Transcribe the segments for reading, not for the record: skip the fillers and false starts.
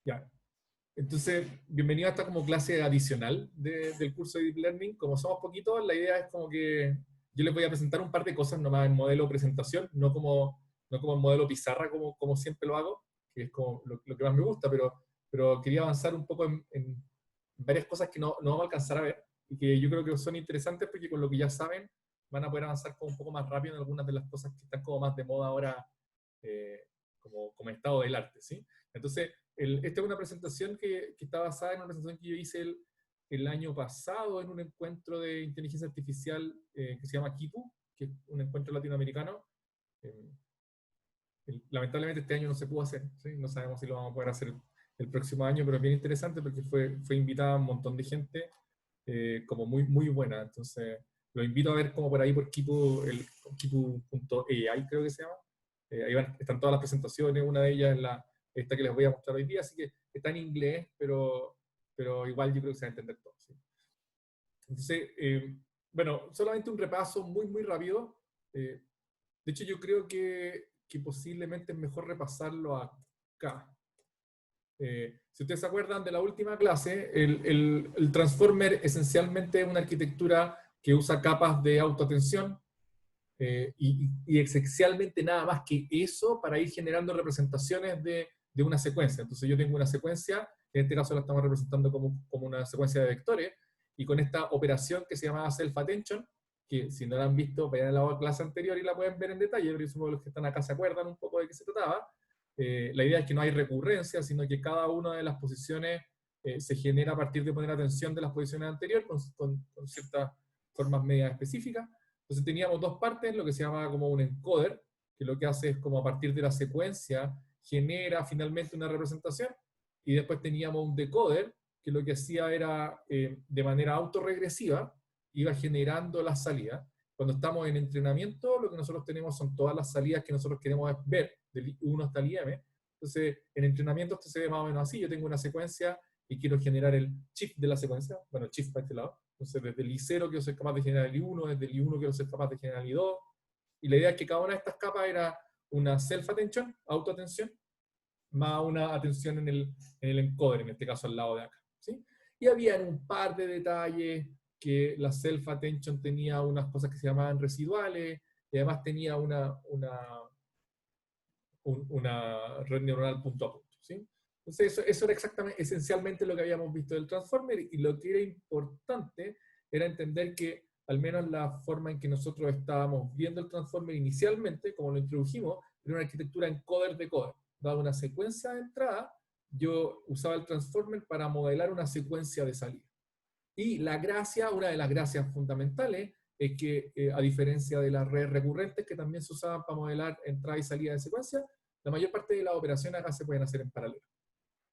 Ya. Entonces, bienvenido a esta como clase adicional del curso de Deep Learning. Como somos poquitos, la idea es como que yo les voy a presentar un par de cosas nomás en modelo presentación, no como en modelo pizarra como siempre lo hago, que es como lo que más me gusta, pero quería avanzar un poco en varias cosas que no vamos a alcanzar a ver y que yo creo que son interesantes porque con lo que ya saben van a poder avanzar como un poco más rápido en algunas de las cosas que están como más de moda ahora, eh, como estado del arte, ¿sí? Entonces, esta es una presentación que está basada en una presentación que yo hice el año pasado en un encuentro de inteligencia artificial que se llama Kipu, que es un encuentro latinoamericano. Eh, Lamentablemente este año no se pudo hacer, ¿sí? No sabemos si lo vamos a poder hacer el próximo año, pero es bien interesante porque fue invitada un montón de gente como muy, muy buena. Entonces, lo invito a ver como por ahí por Kipu, kipu.ai creo que se llama. Están todas las presentaciones, una de ellas es esta que les voy a mostrar hoy día, así que está en inglés, pero igual yo creo que se va a entender todo, ¿sí? Entonces, bueno, solamente un repaso muy, muy rápido. De hecho, yo creo que posiblemente es mejor repasarlo acá. Si ustedes se acuerdan de la última clase, el Transformer esencialmente es una arquitectura que usa capas de autoatención y esencialmente nada más que eso para ir generando representaciones de una secuencia. Entonces yo tengo una secuencia, en este caso la estamos representando como una secuencia de vectores, y con esta operación que se llama self-attention, que si no la han visto, vayan a la clase anterior y la pueden ver en detalle, pero yo supongo que los que están acá se acuerdan un poco de qué se trataba. La idea es que no hay recurrencia, sino que cada una de las posiciones se genera a partir de poner atención de las posiciones anteriores con ciertas formas medias específicas. Entonces teníamos dos partes, lo que se llama como un encoder, que lo que hace es como a partir de la secuencia genera finalmente una representación, y después teníamos un decoder, que lo que hacía era de manera autorregresiva, iba generando las salidas. Cuando estamos en entrenamiento, lo que nosotros tenemos son todas las salidas que nosotros queremos ver, del I1 hasta el IM. Entonces, en entrenamiento esto se ve más o menos así. Yo tengo una secuencia y quiero generar el chip de la secuencia. Bueno, el chip para este lado. Entonces, desde el I0 quiero ser capaz de generar el I1, desde el I1 quiero ser capaz de generar el I2. Y la idea es que cada una de estas capas era una self-attention, autoatención, más una atención en el encoder, en este caso al lado de acá, ¿sí? Y había un par de detalles que la self-attention tenía unas cosas que se llamaban residuales, y además tenía una red neuronal punto a punto, ¿sí? Entonces eso era esencialmente lo que habíamos visto del Transformer, y lo que era importante era entender que al menos la forma en que nosotros estábamos viendo el Transformer inicialmente, como lo introdujimos, era una arquitectura encoder-decoder. Dada una secuencia de entrada, yo usaba el Transformer para modelar una secuencia de salida. Y una de las gracias fundamentales, es que a diferencia de las redes recurrentes que también se usaban para modelar entrada y salida de secuencia, la mayor parte de las operaciones acá se pueden hacer en paralelo.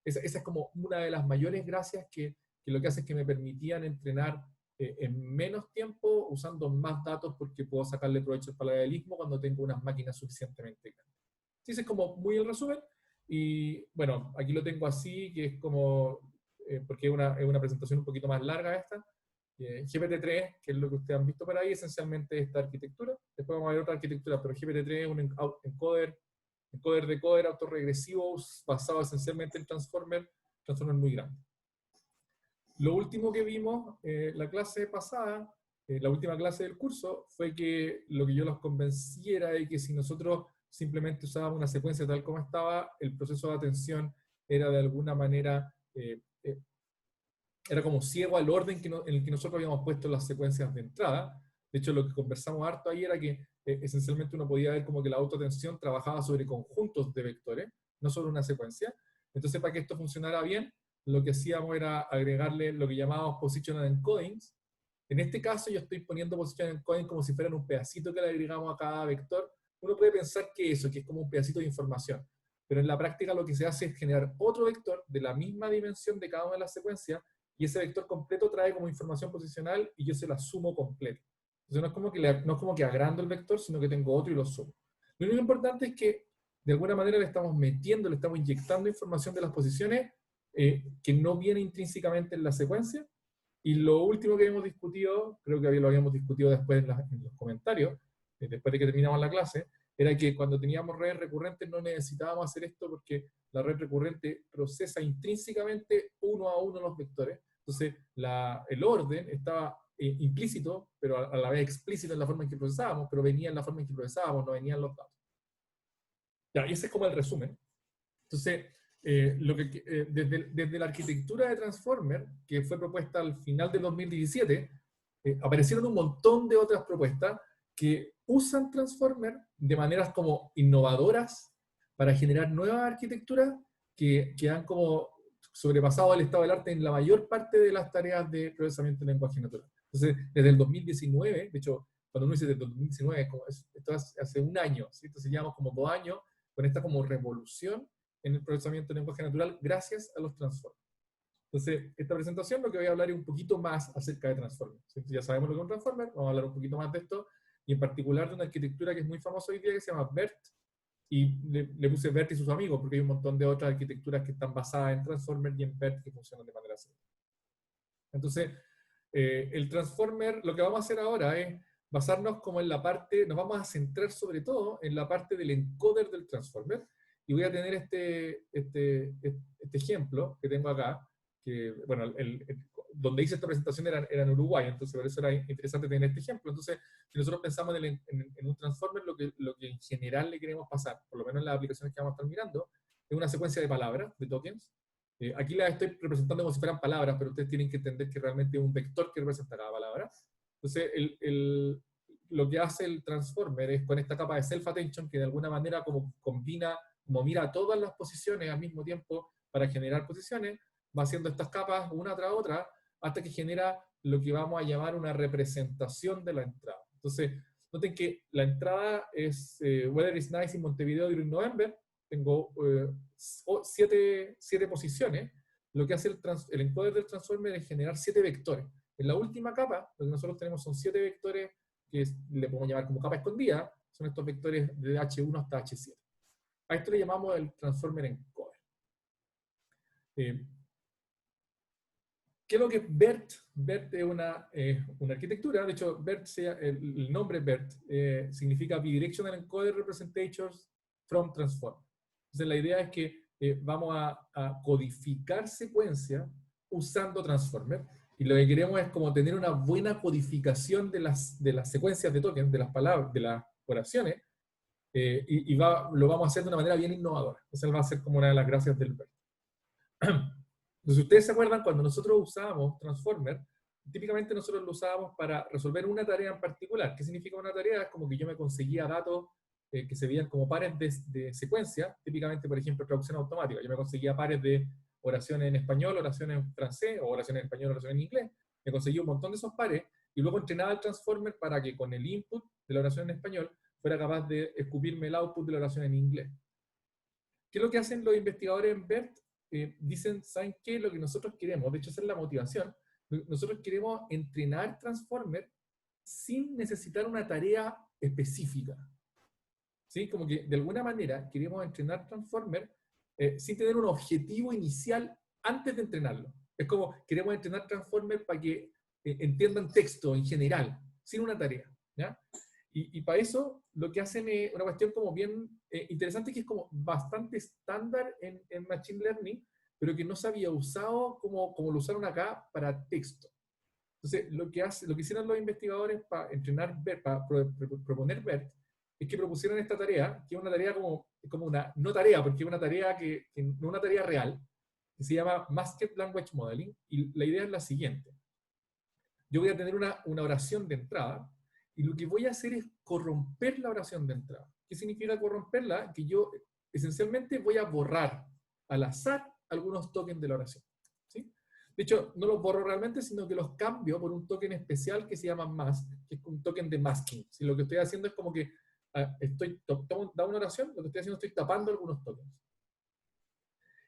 Esa es como una de las mayores gracias que lo que hace es que me permitían entrenar en menos tiempo usando más datos, porque puedo sacarle provecho al paralelismo cuando tengo unas máquinas suficientemente grandes. Sí, ese es como muy el resumen. Y bueno, aquí lo tengo así, que es como, porque es una presentación un poquito más larga esta. GPT-3, que es lo que ustedes han visto por ahí, esencialmente esta arquitectura. Después vamos a ver otra arquitectura, pero GPT-3 es un encoder-decoder autorregresivo basado esencialmente en Transformer muy grande. Lo último que vimos la clase pasada, la última clase del curso, fue que lo que yo los convenciera de que si nosotros simplemente usábamos una secuencia tal como estaba, el proceso de atención era de alguna manera, era como ciego al orden en el que nosotros habíamos puesto las secuencias de entrada. De hecho, lo que conversamos harto ahí era que esencialmente uno podía ver como que la autoatención trabajaba sobre conjuntos de vectores, no sobre una secuencia. Entonces, para que esto funcionara bien, lo que hacíamos era agregarle lo que llamábamos positional encodings. En este caso yo estoy poniendo positional encoding como si fueran un pedacito que le agregamos a cada vector. Uno puede pensar que eso, que es como un pedacito de información, pero en la práctica lo que se hace es generar otro vector de la misma dimensión de cada una de las secuencias, y ese vector completo trae como información posicional y yo se la sumo completa. Entonces no es como que agrando el vector, sino que tengo otro y lo sumo. Lo único importante es que de alguna manera le estamos inyectando información de las posiciones que no viene intrínsecamente en la secuencia. Y lo último que hemos discutido, creo que lo habíamos discutido después en los comentarios, después de que terminamos la clase, era que cuando teníamos redes recurrentes no necesitábamos hacer esto porque la red recurrente procesa intrínsecamente uno a uno los vectores. Entonces, el orden estaba implícito, pero a la vez explícito en la forma en que procesábamos, pero venía en la forma en que procesábamos, no venían los datos. Ya, y ese es como el resumen. Entonces, desde la arquitectura de Transformer, que fue propuesta al final del 2017, aparecieron un montón de otras propuestas que usan Transformer de maneras como innovadoras para generar nuevas arquitecturas que han como sobrepasado el estado del arte en la mayor parte de las tareas de procesamiento de lenguaje natural. Entonces, desde el 2019, de hecho, cuando uno dice desde el 2019, esto hace un año, ¿sí? Entonces llevamos como 2 años con esta como revolución en el procesamiento de lenguaje natural gracias a los transformers. Entonces, esta presentación lo que voy a hablar es un poquito más acerca de transformers. Entonces, ya sabemos lo que es un transformer, vamos a hablar un poquito más de esto, y en particular de una arquitectura que es muy famosa hoy día que se llama BERT, y le puse BERT y sus amigos, porque hay un montón de otras arquitecturas que están basadas en transformers y en BERT que funcionan de manera similar. Entonces, el transformer, lo que vamos a hacer ahora es basarnos como en la parte, nos vamos a centrar sobre todo en la parte del encoder del transformer, y voy a tener este ejemplo que tengo acá, que, bueno, donde hice esta presentación era en Uruguay, entonces por eso era interesante tener este ejemplo. Entonces, si nosotros pensamos en un transformer, lo que en general le queremos pasar, por lo menos en las aplicaciones que vamos a estar mirando, es una secuencia de palabras, de tokens. Aquí las estoy representando como si fueran palabras, pero ustedes tienen que entender que realmente es un vector que representa cada palabra. Entonces, lo que hace el transformer es con esta capa de self-attention, que de alguna manera como combina, como mira todas las posiciones al mismo tiempo para generar posiciones, va haciendo estas capas una tras otra, hasta que genera lo que vamos a llamar una representación de la entrada. Entonces, noten que la entrada es Weather is nice in Montevideo during November. Tengo 7 posiciones. Lo que hace el encoder del transformer es generar 7 vectores. En la última capa, lo que nosotros tenemos son 7 vectores que le podemos llamar como capa escondida. Son estos vectores de H1 hasta H7. A esto le llamamos el transformer encoder. ¿Qué es lo que es BERT? BERT es una arquitectura. De hecho, BERT el nombre BERT significa Bidirectional Encoder Representations from Transform. Entonces la idea es que vamos a codificar secuencias usando Transformer, y lo que queremos es como tener una buena codificación de las secuencias de tokens, de las palabras, de las oraciones, y lo vamos a hacer de una manera bien innovadora. Esa va a ser como una de las gracias del BERT. Entonces, ustedes se acuerdan cuando nosotros usábamos Transformer, típicamente nosotros lo usábamos para resolver una tarea en particular. ¿Qué significa una tarea? Es como que yo me conseguía datos que se veían como pares de secuencia, típicamente, por ejemplo, traducción automática. Yo me conseguía pares de oraciones en español, oraciones en francés, o oraciones en español, oraciones en inglés. Me conseguía un montón de esos pares, y luego entrenaba el Transformer para que con el input de la oración en español fuera capaz de escupirme el output de la oración en inglés. ¿Qué es lo que hacen los investigadores en BERT? Dicen, ¿saben qué? Lo que nosotros queremos, de hecho esa es la motivación, nosotros queremos entrenar Transformer sin necesitar una tarea específica. ¿Sí? Como que de alguna manera queremos entrenar Transformer sin tener un objetivo inicial antes de entrenarlo. Es como, queremos entrenar Transformer para que entiendan texto en general, sin una tarea. ¿Ya? Y para eso lo que hacen es una cuestión como bien interesante, que es como bastante estándar en Machine Learning, pero que no se había usado como lo usaron acá para texto. Entonces, lo que hicieron los investigadores para entrenar BERT, para proponer BERT, es que propusieron esta tarea, que es una tarea como una, no tarea, porque es una tarea que no es una tarea real, que se llama Masked Language Modeling, y la idea es la siguiente. Yo voy a tener una oración de entrada, y lo que voy a hacer es corromper la oración de entrada. ¿Qué significa corromperla? Que yo esencialmente voy a borrar al azar algunos tokens de la oración. ¿Sí? De hecho, no los borro realmente, sino que los cambio por un token especial que se llama mask, que es un token de masking. Si lo que estoy haciendo es como que da una oración, lo que estoy haciendo estoy tapando algunos tokens.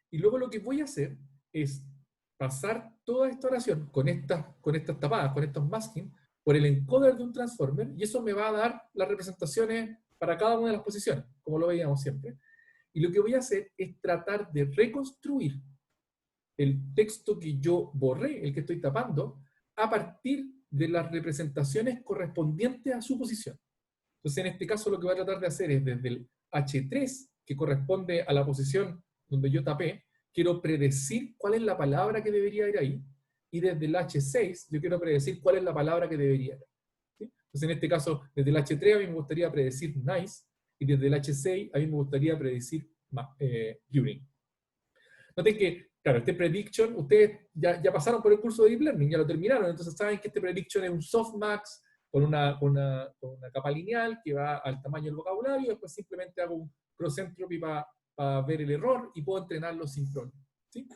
Y luego lo que voy a hacer es pasar toda esta oración con estas tapadas, con estos masking, por el encoder de un transformer, y eso me va a dar las representaciones para cada una de las posiciones, como lo veíamos siempre. Y lo que voy a hacer es tratar de reconstruir el texto que yo borré, el que estoy tapando, a partir de las representaciones correspondientes a su posición. Entonces, en este caso, lo que voy a tratar de hacer es desde el H3, que corresponde a la posición donde yo tapé, quiero predecir cuál es la palabra que debería ir ahí, y desde el H6 yo quiero predecir cuál es la palabra que debería ir. ¿Sí? Entonces, en este caso, desde el H3 a mí me gustaría predecir nice, y desde el H6 a mí me gustaría predecir during. Noten que, claro, este prediction, ustedes ya pasaron por el curso de Deep Learning, ya lo terminaron, entonces saben que este prediction es un softmax con una capa lineal que va al tamaño del vocabulario, y después simplemente hago un cross entropy para ver el error y puedo entrenarlo sin problema. ¿Sí?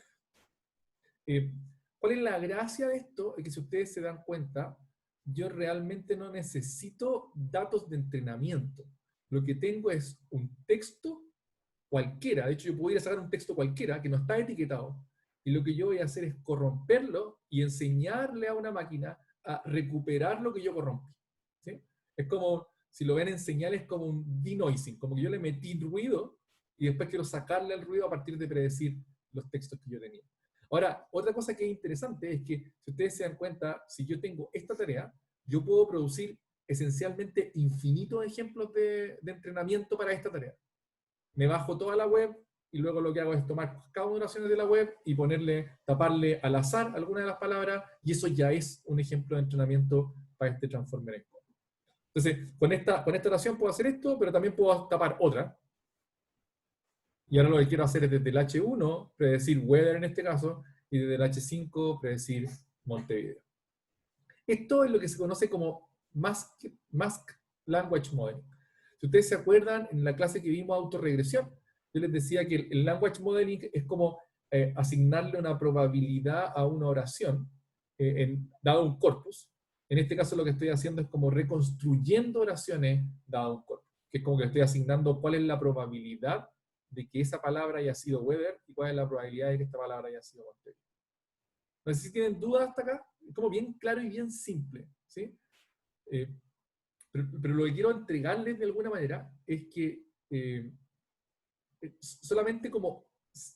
¿Cuál es la gracia de esto? Es que si ustedes se dan cuenta, yo realmente no necesito datos de entrenamiento. Lo que tengo es un texto cualquiera. De hecho, yo puedo ir a sacar un texto cualquiera que no está etiquetado. Y lo que yo voy a hacer es corromperlo y enseñarle a una máquina a recuperar lo que yo corrompí. ¿Sí? Es como, si lo ven en señales, como un denoising, como que yo le metí ruido y después quiero sacarle el ruido a partir de predecir los textos que yo tenía. Ahora, otra cosa que es interesante es que, si ustedes se dan cuenta, si yo tengo esta tarea, yo puedo producir esencialmente infinitos ejemplos de entrenamiento para esta tarea. Me bajo toda la web y luego lo que hago es tomar cada una de las oraciones de la web y taparle al azar alguna de las palabras, y eso ya es un ejemplo de entrenamiento para este transformer en code. Entonces, con esta oración puedo hacer esto, pero también puedo tapar otra. Y ahora lo que quiero hacer es desde el H1 predecir weather en este caso, y desde el H5 predecir Montevideo. Esto es lo que se conoce como Mask Language Modeling. Si ustedes se acuerdan, en la clase que vimos autorregresión, yo les decía que el Language Modeling es como asignarle una probabilidad a una oración, dado un corpus. En este caso lo que estoy haciendo es como reconstruyendo oraciones dado un corpus, que es como que estoy asignando cuál es la probabilidad de que esa palabra haya sido weather y cuál es la probabilidad de que esta palabra haya sido Montevideo. No sé si tienen dudas hasta acá, es como bien claro y bien simple, ¿sí? Pero lo que quiero entregarles de alguna manera es que solamente como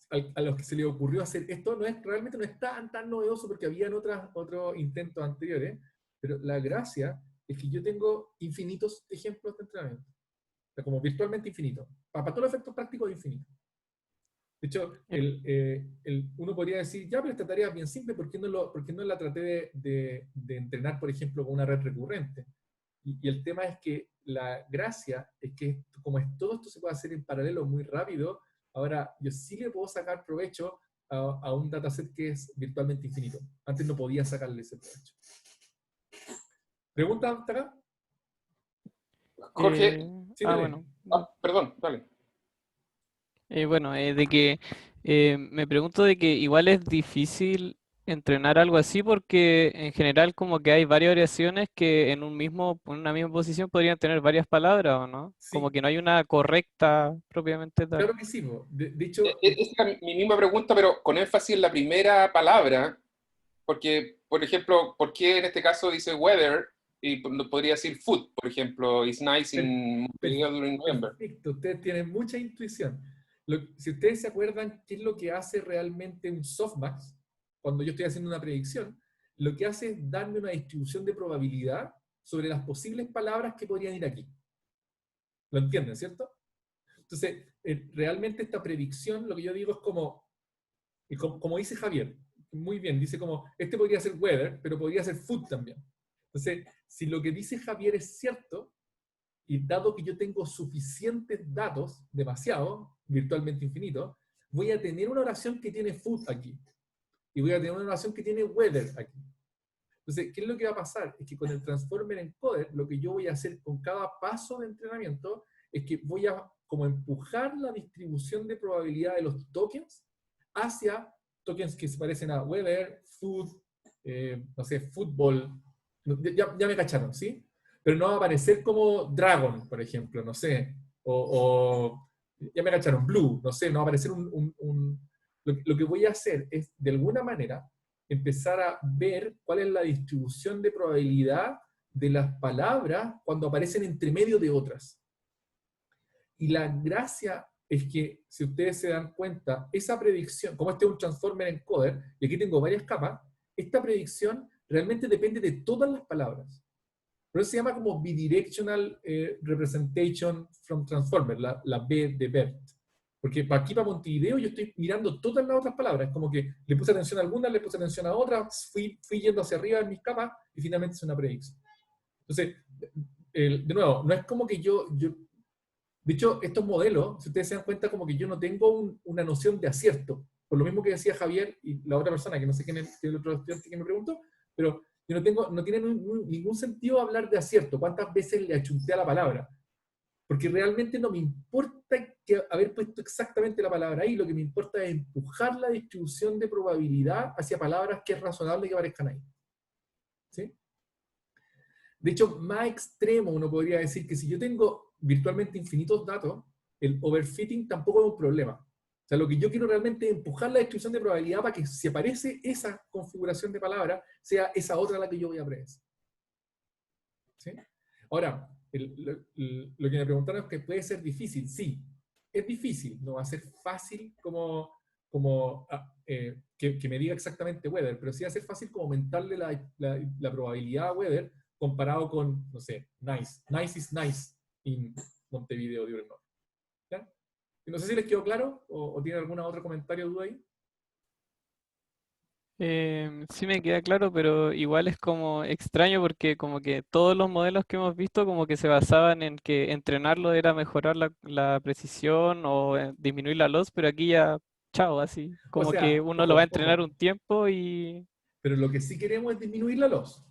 a los que se les ocurrió hacer esto, realmente no es tan novedoso porque habían otros intentos anteriores, pero la gracia es que yo tengo infinitos ejemplos de entrenamiento, o sea, como virtualmente infinitos, para todos los efectos prácticos infinitos. De hecho, uno podría decir, ya, pero esta tarea es bien simple, ¿por qué no la traté de entrenar, por ejemplo, con una red recurrente? Y el tema es que la gracia es que, como todo esto se puede hacer en paralelo muy rápido, ahora yo sí le puedo sacar provecho a un dataset que es virtualmente infinito. Antes no podía sacarle ese provecho. ¿Pregunta hasta acá? Jorge, Sí, dale. Bueno. perdón, dale. Bueno, de que me pregunto de que igual es difícil entrenar algo así porque en general como que hay varias oraciones que en una misma posición podrían tener varias palabras, ¿o no? Como Sí, que no hay una correcta propiamente tal. claro que sí. De hecho, Esa es mi misma pregunta, pero con énfasis en la primera palabra, porque, por ejemplo, ¿por qué en este caso dice weather y no podría decir food, por ejemplo, is nice per- in per- Montevideo during November? perfecto, ustedes tienen mucha intuición. Si ustedes se acuerdan qué es lo que hace realmente un softmax, cuando yo estoy haciendo una predicción, lo que hace es darme una distribución de probabilidad sobre las posibles palabras que podrían ir aquí. ¿Lo entienden, cierto? Entonces, realmente esta predicción, lo que yo digo es como dice Javier, muy bien, dice como, este podría ser weather, pero podría ser food también. Entonces, si lo que dice Javier es cierto, y dado que yo tengo suficientes datos, demasiado, virtualmente infinito, voy a tener una oración que tiene food aquí. Y voy a tener una oración que tiene weather aquí. Entonces, ¿qué es lo que va a pasar? Es que con el Transformer Encoder, lo que yo voy a hacer con cada paso de entrenamiento es que voy a como empujar la distribución de probabilidad de los tokens hacia tokens que se parecen a weather, food, no sé, fútbol. Ya me cacharon, ¿sí? Pero no va a aparecer como Dragon, por ejemplo, no sé. Ya me cacharon, Blue, no sé, no va a aparecer Lo que voy a hacer es, de alguna manera, empezar a ver cuál es la distribución de probabilidad de las palabras cuando aparecen entre medio de otras. Y la gracia es que, si ustedes se dan cuenta, esa predicción, como este es un Transformer Encoder, y aquí tengo varias capas, esta predicción realmente depende de todas las palabras. Pero eso se llama como Bidirectional Representation from Transformer, la B de BERT. Porque aquí para Montevideo yo estoy mirando todas las otras palabras, como que le puse atención a algunas, le puse atención a otras, fui yendo hacia arriba en mis capas y finalmente es una predicción. Entonces, de nuevo, no es como que de hecho, estos modelos, si ustedes se dan cuenta, como que yo no tengo una noción de acierto. Por lo mismo que decía Javier y la otra persona, que no sé quién es el otro estudiante que me preguntó, pero yo no tiene ningún sentido hablar de acierto. ¿Cuántas veces le achunté a la palabra? Porque realmente no me importa haber puesto exactamente la palabra ahí, lo que me importa es empujar la distribución de probabilidad hacia palabras que es razonable que aparezcan ahí. ¿Sí? De hecho, más extremo uno podría decir que si yo tengo virtualmente infinitos datos, el overfitting tampoco es un problema. O sea, lo que yo quiero realmente es empujar la distribución de probabilidad para que si aparece esa configuración de palabra, sea esa otra la que yo voy a predecir. ¿Sí? Ahora, lo que me preguntaron es que puede ser difícil. Sí, es difícil. No va a ser fácil que me diga exactamente weather, pero sí va a ser fácil como aumentarle la probabilidad a weather comparado con, no sé, nice. Nice is nice in Montevideo diurno. ¿Ya? No sé si les quedó claro o tiene algún otro comentario o duda ahí. Sí me queda claro, pero igual es como extraño porque como que todos los modelos que hemos visto como que se basaban en que entrenarlo era mejorar la precisión o disminuir la loss, pero aquí ya, chao, así. O Como que sea, uno lo va a ojo, entrenar ojo. un tiempo y... Pero lo que sí queremos es disminuir la loss.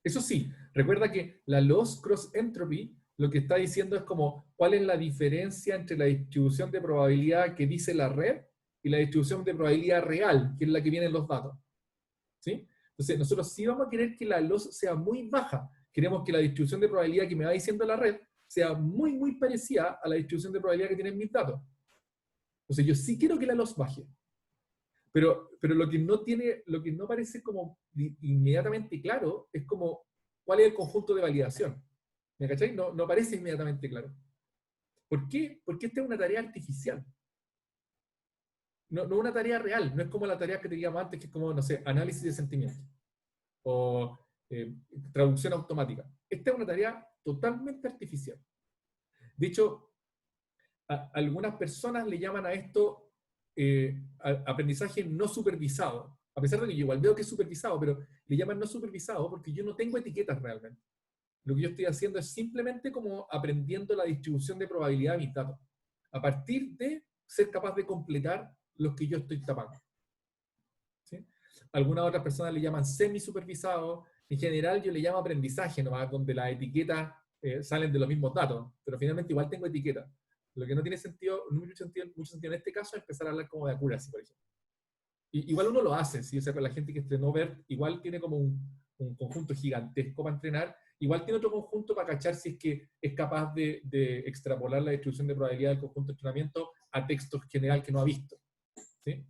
Eso sí, recuerda que la loss cross entropy lo que está diciendo es como cuál es la diferencia entre la distribución de probabilidad que dice la red y la distribución de probabilidad real, que es la que viene en los datos. ¿Sí? Entonces, nosotros sí vamos a querer que la loss sea muy baja. Queremos que la distribución de probabilidad que me va diciendo la red sea muy, muy parecida a la distribución de probabilidad que tienen mis datos. Entonces, yo sí quiero que la loss baje. Pero lo que no parece como inmediatamente claro es como cuál es el conjunto de validación. ¿Me cacháis? No parece inmediatamente claro. ¿Por qué? Porque esta es una tarea artificial. No una tarea real. No es como la tarea que teníamos antes, que es como, no sé, análisis de sentimientos. O traducción automática. Esta es una tarea totalmente artificial. De hecho, algunas personas le llaman a esto aprendizaje no supervisado. A pesar de que yo igual veo que es supervisado, pero le llaman no supervisado porque yo no tengo etiquetas realmente. Lo que yo estoy haciendo es simplemente como aprendiendo la distribución de probabilidad de mis datos, a partir de ser capaz de completar los que yo estoy tapando. ¿Sí? Algunas otras personas le llaman semi-supervisado. En general yo le llamo aprendizaje, nomás, donde las etiquetas salen de los mismos datos, pero finalmente igual tengo etiquetas. Lo que no tiene sentido, mucho sentido en este caso es empezar a hablar como de accuracy, por ejemplo. Igual uno lo hace, ¿sí? O sea, con la gente que entrenó BERT, igual tiene como un conjunto gigantesco para entrenar, igual tiene otro conjunto para cachar si es que es capaz de extrapolar la distribución de probabilidad del conjunto de entrenamiento a texto general que no ha visto. ¿Sí?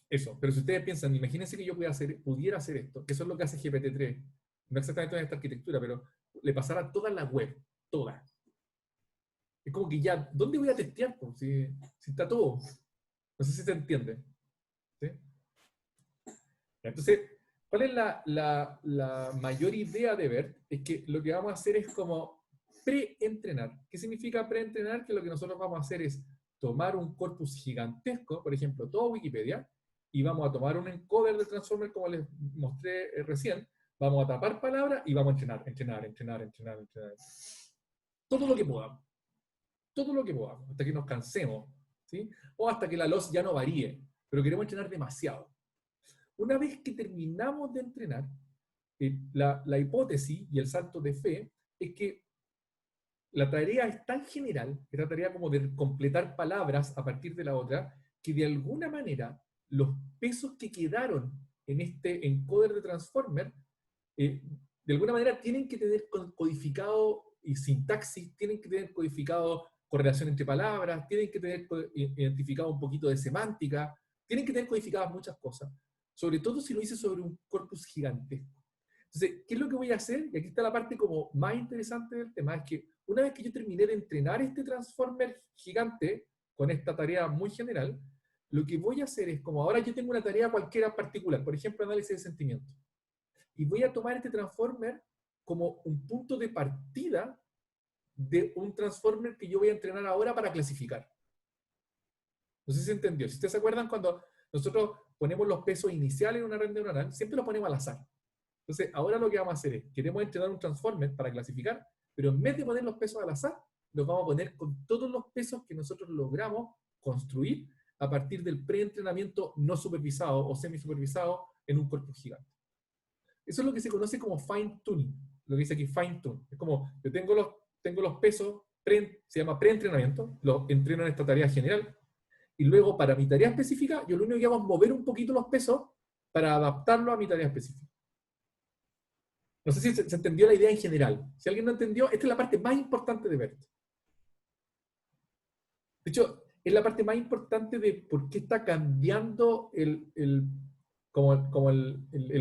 Eso, pero si ustedes piensan, imagínense que yo pudiera hacer esto, que eso es lo que hace GPT-3, no exactamente en esta arquitectura, pero le pasara a toda la web, toda. Es como que ya, ¿dónde voy a testear? Si está todo. No sé si se entiende. ¿Sí? Entonces, ¿cuál es la mayor idea de BERT? Es que lo que vamos a hacer es como pre-entrenar. ¿Qué significa pre-entrenar? Que lo que nosotros vamos a hacer es tomar un corpus gigantesco, por ejemplo, toda Wikipedia, y vamos a tomar un encoder de Transformer, como les mostré recién, vamos a tapar palabras y vamos a entrenar. Todo lo que podamos. Todo lo que podamos, hasta que nos cansemos, ¿sí? O hasta que la loss ya no varíe, pero queremos entrenar demasiado. Una vez que terminamos de entrenar, la hipótesis y el salto de fe es que la tarea es tan general, esta tarea como de completar palabras a partir de la otra, que de alguna manera los pesos que quedaron en este encoder de Transformer, de alguna manera tienen que tener codificado y sintaxis, tienen que tener codificado correlación entre palabras, tienen que tener identificado un poquito de semántica, tienen que tener codificadas muchas cosas, sobre todo si lo hice sobre un corpus gigantesco. Entonces, ¿qué es lo que voy a hacer? Y aquí está la parte como más interesante del tema, es que una vez que yo terminé de entrenar este transformer gigante con esta tarea muy general, lo que voy a hacer es como ahora yo tengo una tarea cualquiera particular, por ejemplo, análisis de sentimientos. y voy a tomar este transformer como un punto de partida de un transformer que yo voy a entrenar ahora para clasificar. No sé si se entendió. Si ustedes se acuerdan, cuando nosotros ponemos los pesos iniciales en una red neuronal, siempre los ponemos al azar. Entonces, ahora lo que vamos a hacer es, queremos entrenar un transformer para clasificar, pero en vez de poner los pesos al azar, los vamos a poner con todos los pesos que nosotros logramos construir a partir del preentrenamiento no supervisado o semi-supervisado en un cuerpo gigante. Eso es lo que se conoce como fine-tuning, lo que dice aquí fine-tune. Es como, yo tengo los pesos, se llama preentrenamiento, los entreno en esta tarea general, y luego para mi tarea específica, yo lo único que hago es mover un poquito los pesos para adaptarlo a mi tarea específica. No sé si se entendió la idea en general. Si alguien no entendió, esta es la parte más importante de BERT. De hecho, es la parte más importante de por qué está cambiando el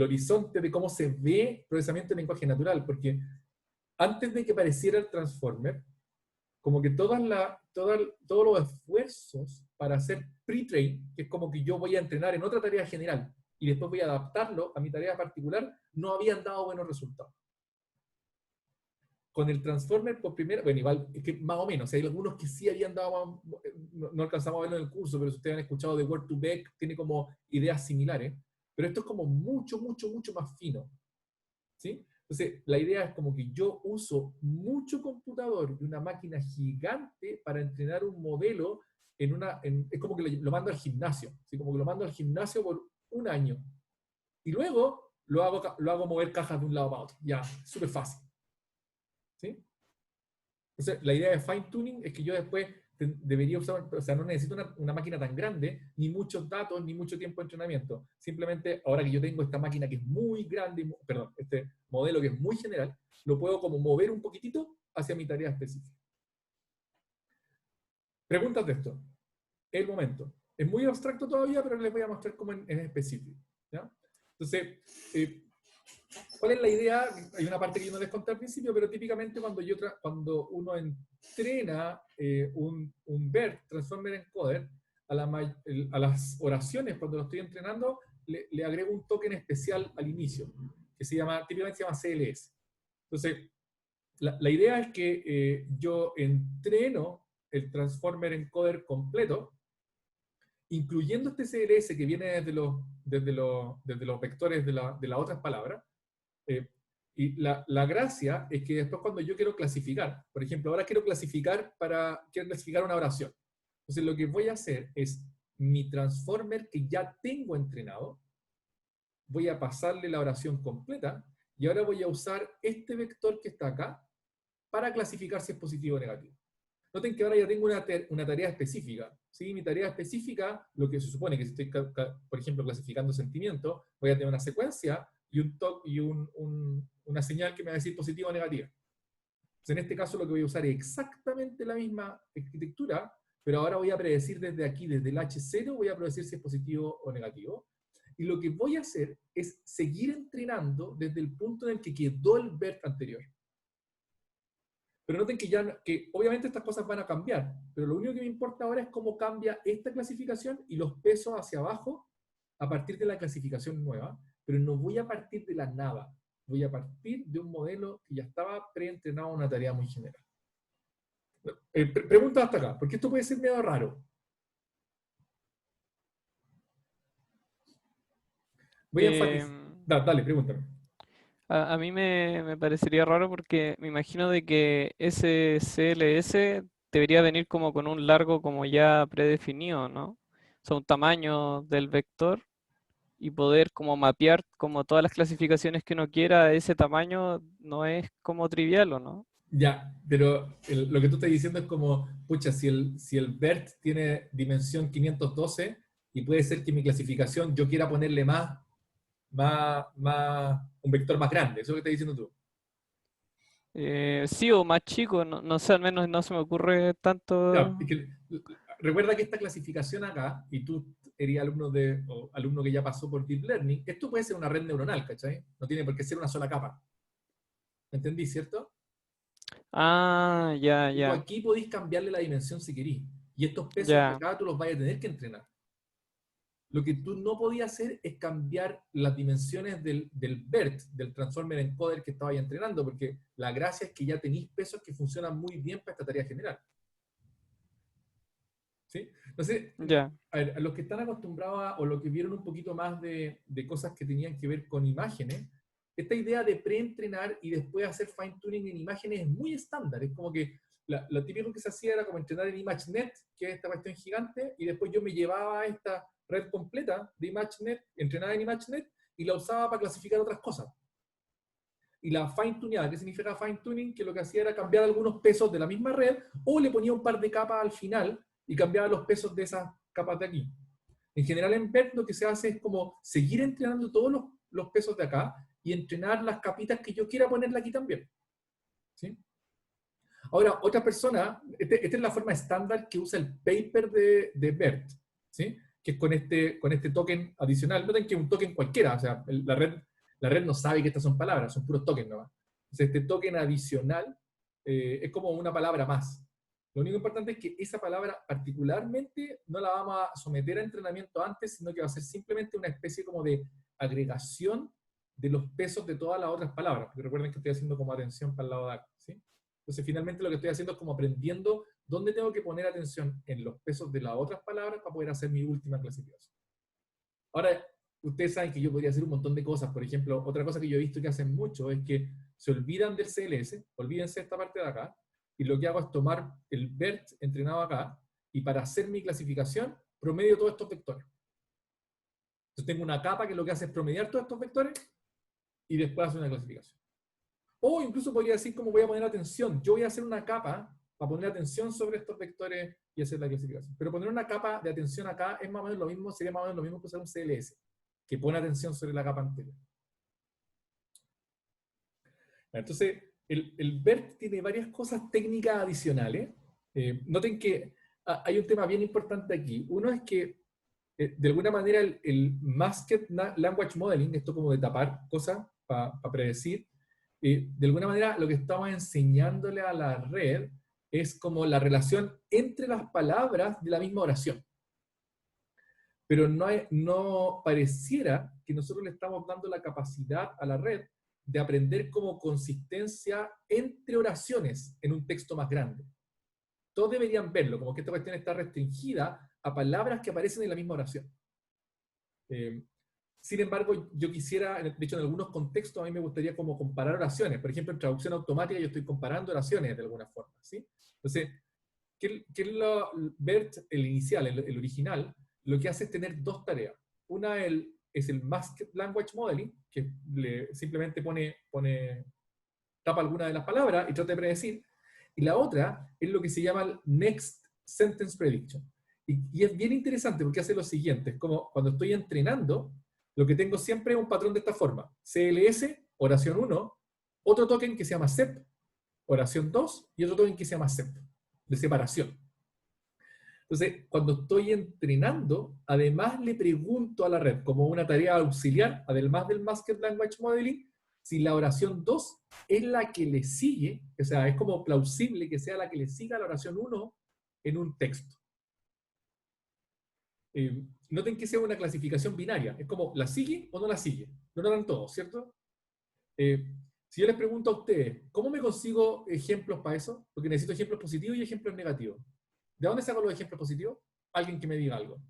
horizonte de cómo se ve procesamiento de lenguaje natural. Porque antes de que apareciera el transformer, como que todos los esfuerzos para hacer pre-train, que es como que yo voy a entrenar en otra tarea general, y después voy a adaptarlo a mi tarea particular, no habían dado buenos resultados. Con el transformer por primera, bueno, igual, es que más o menos, hay algunos que sí habían dado, no alcanzamos a verlo en el curso, pero si ustedes han escuchado de Word2Vec, tiene como ideas similares, pero esto es como mucho, mucho, mucho más fino, ¿sí? Entonces, la idea es como que yo uso mucho computador y una máquina gigante para entrenar un modelo es como que lo mando al gimnasio, ¿sí? Como que lo mando al gimnasio por un año. Y luego lo hago mover cajas de un lado para otro. Ya, súper fácil. ¿Sí? Entonces, la idea de fine tuning es que yo después debería usar, o sea, no necesito una máquina tan grande, ni muchos datos, ni mucho tiempo de entrenamiento. Simplemente, ahora que yo tengo esta máquina que es muy grande, perdón, este modelo que es muy general, lo puedo como mover un poquitito hacia mi tarea específica. Preguntas de esto. El momento. Es muy abstracto todavía, pero les voy a mostrar cómo en específico. ¿Ya? Entonces, ¿cuál es la idea? Hay una parte que yo no les conté al principio, pero típicamente cuando uno entrena un BERT, Transformer Encoder, a las oraciones, cuando lo estoy entrenando, le agrego un token especial al inicio, que típicamente se llama CLS. Entonces, la idea es que yo entreno el Transformer Encoder completo, incluyendo este CLS que viene desde los vectores de las otras palabras. Y la gracia es que después cuando yo quiero clasificar, por ejemplo, ahora quiero clasificar una oración. Entonces lo que voy a hacer es mi transformer que ya tengo entrenado, voy a pasarle la oración completa, y ahora voy a usar este vector que está acá para clasificar si es positivo o negativo. Noten que ahora ya tengo una tarea específica. ¿Sí? Mi tarea específica, lo que se supone que si estoy, por ejemplo, clasificando sentimientos, voy a tener una secuencia y una señal que me va a decir positiva o negativa. Entonces, en este caso lo que voy a usar es exactamente la misma arquitectura, pero ahora voy a predecir desde aquí, desde el H0, voy a predecir si es positivo o negativo. Y lo que voy a hacer es seguir entrenando desde el punto en el que quedó el BERT anterior. Pero noten que obviamente estas cosas van a cambiar, pero lo único que me importa ahora es cómo cambia esta clasificación y los pesos hacia abajo a partir de la clasificación nueva, pero no voy a partir de la nada, voy a partir de un modelo que ya estaba preentrenado en una tarea muy general. Pregunta hasta acá, porque esto puede ser medio raro. Voy a enfatizar. Dale, pregúntame. A mí me parecería raro porque me imagino de que ese CLS debería venir como con un largo como ya predefinido, ¿no? O sea, un tamaño del vector y poder como mapear como todas las clasificaciones que uno quiera a ese tamaño no es como trivial, ¿o no? Ya, pero lo que tú estás diciendo es como, pucha, si el BERT tiene dimensión 512 y puede ser que mi clasificación yo quiera ponerle un vector más grande, eso es lo que estás diciendo tú. Sí, o más chico, no sé, al menos no se me ocurre Ya, tanto. recuerda que esta clasificación acá, y tú eres alumno que ya pasó por Deep Learning, esto puede ser una red neuronal, ¿cachai? No tiene por qué ser una sola capa. ¿Me entendí, cierto? Ah, ya, Y tú ya, aquí podéis cambiarle la dimensión si querís. Y estos pesos de ya. acá tú los vais a tener que entrenar. Lo que tú no podías hacer es cambiar las dimensiones del BERT, del Transformer Encoder que estaba ahí entrenando, porque la gracia es que ya tenéis pesos que funcionan muy bien para esta tarea general. ¿Sí? Entonces, Ya. a ver, a los que están acostumbrados o los que vieron un poquito más de cosas que tenían que ver con imágenes, esta idea de preentrenar y después hacer fine-tuning en imágenes es muy estándar. Es como que lo típico que se hacía era como entrenar en ImageNet, que es esta cuestión gigante, y después yo me llevaba esta red completa de ImageNet, entrenada en ImageNet, y la usaba para clasificar otras cosas. Y la fine-tuneada, ¿qué significa fine-tuning? Que lo que hacía era cambiar algunos pesos de la misma red, o le ponía un par de capas al final, y cambiaba los pesos de esas capas de aquí. En general en BERT lo que se hace es como seguir entrenando todos los pesos de acá, y entrenar las capitas que yo quiera ponerle aquí también. ¿Sí? Ahora, otra persona, esta es la forma estándar que usa el paper de BERT, ¿sí? Que es con este token adicional. Noten que es un token cualquiera, o sea, la red no sabe que estas son palabras, son puros tokens nomás. Entonces, este token adicional es como una palabra más. Lo único importante es que esa palabra particularmente no la vamos a someter a entrenamiento antes, sino que va a ser simplemente una especie como de agregación de los pesos de todas las otras palabras. Porque recuerden que estoy haciendo como atención para el lado de acá, ¿sí? Entonces, finalmente lo que estoy haciendo es como aprendiendo dónde tengo que poner atención en los pesos de las otras palabras para poder hacer mi última clasificación. Ahora, ustedes saben que yo podría hacer un montón de cosas. Por ejemplo, otra cosa que yo he visto que hacen mucho es que se olvidan del CLS, olvídense de esta parte de acá, y lo que hago es tomar el BERT entrenado acá, y para hacer mi clasificación, promedio todos estos vectores. Entonces tengo una capa que lo que hace es promediar todos estos vectores, y después hacer una clasificación. O incluso podría decir cómo voy a poner atención. Yo voy a hacer una capa para poner atención sobre estos vectores y hacer la clasificación. Pero poner una capa de atención acá es más o menos lo mismo, sería más o menos lo mismo que usar un CLS, que pone atención sobre la capa anterior. Entonces, el BERT tiene varias cosas técnicas adicionales. Noten que hay un tema bien importante aquí. Uno es que, de alguna manera, el Masked Language Modeling, esto como de tapar cosas para predecir, de alguna manera lo que estamos enseñándole a la red es como la relación entre las palabras de la misma oración. Pero no pareciera que nosotros le estamos dando la capacidad a la red de aprender como consistencia entre oraciones en un texto más grande. Todos deberían verlo, como que esta cuestión está restringida a palabras que aparecen en la misma oración. Sin embargo, yo quisiera, de hecho en algunos contextos a mí me gustaría como comparar oraciones. Por ejemplo, en traducción automática yo estoy comparando oraciones de alguna forma, ¿sí? Entonces, ¿qué es BERT, el inicial, el original? Lo que hace es tener dos tareas. Una es el Masked Language Modeling, que simplemente tapa alguna de las palabras y trata de predecir. Y la otra es lo que se llama el Next Sentence Prediction. Y es bien interesante porque hace lo siguiente, es como cuando estoy entrenando, lo que tengo siempre es un patrón de esta forma. CLS, oración 1, otro token que se llama SEP, oración 2, y otro token que se llama SEP, de separación. Entonces, cuando estoy entrenando, además le pregunto a la red, como una tarea auxiliar, además del Masked Language Modeling, si la oración 2 es la que le sigue, o sea, es como plausible que sea la que le siga a la oración 1 en un texto. Noten que sea una clasificación binaria, es como, ¿la sigue o no la sigue? No lo dan todos, ¿cierto? Si yo les pregunto a ustedes, ¿cómo me consigo ejemplos para eso? Porque necesito ejemplos positivos y ejemplos negativos. ¿De dónde saco los ejemplos positivos? Alguien que me diga algo.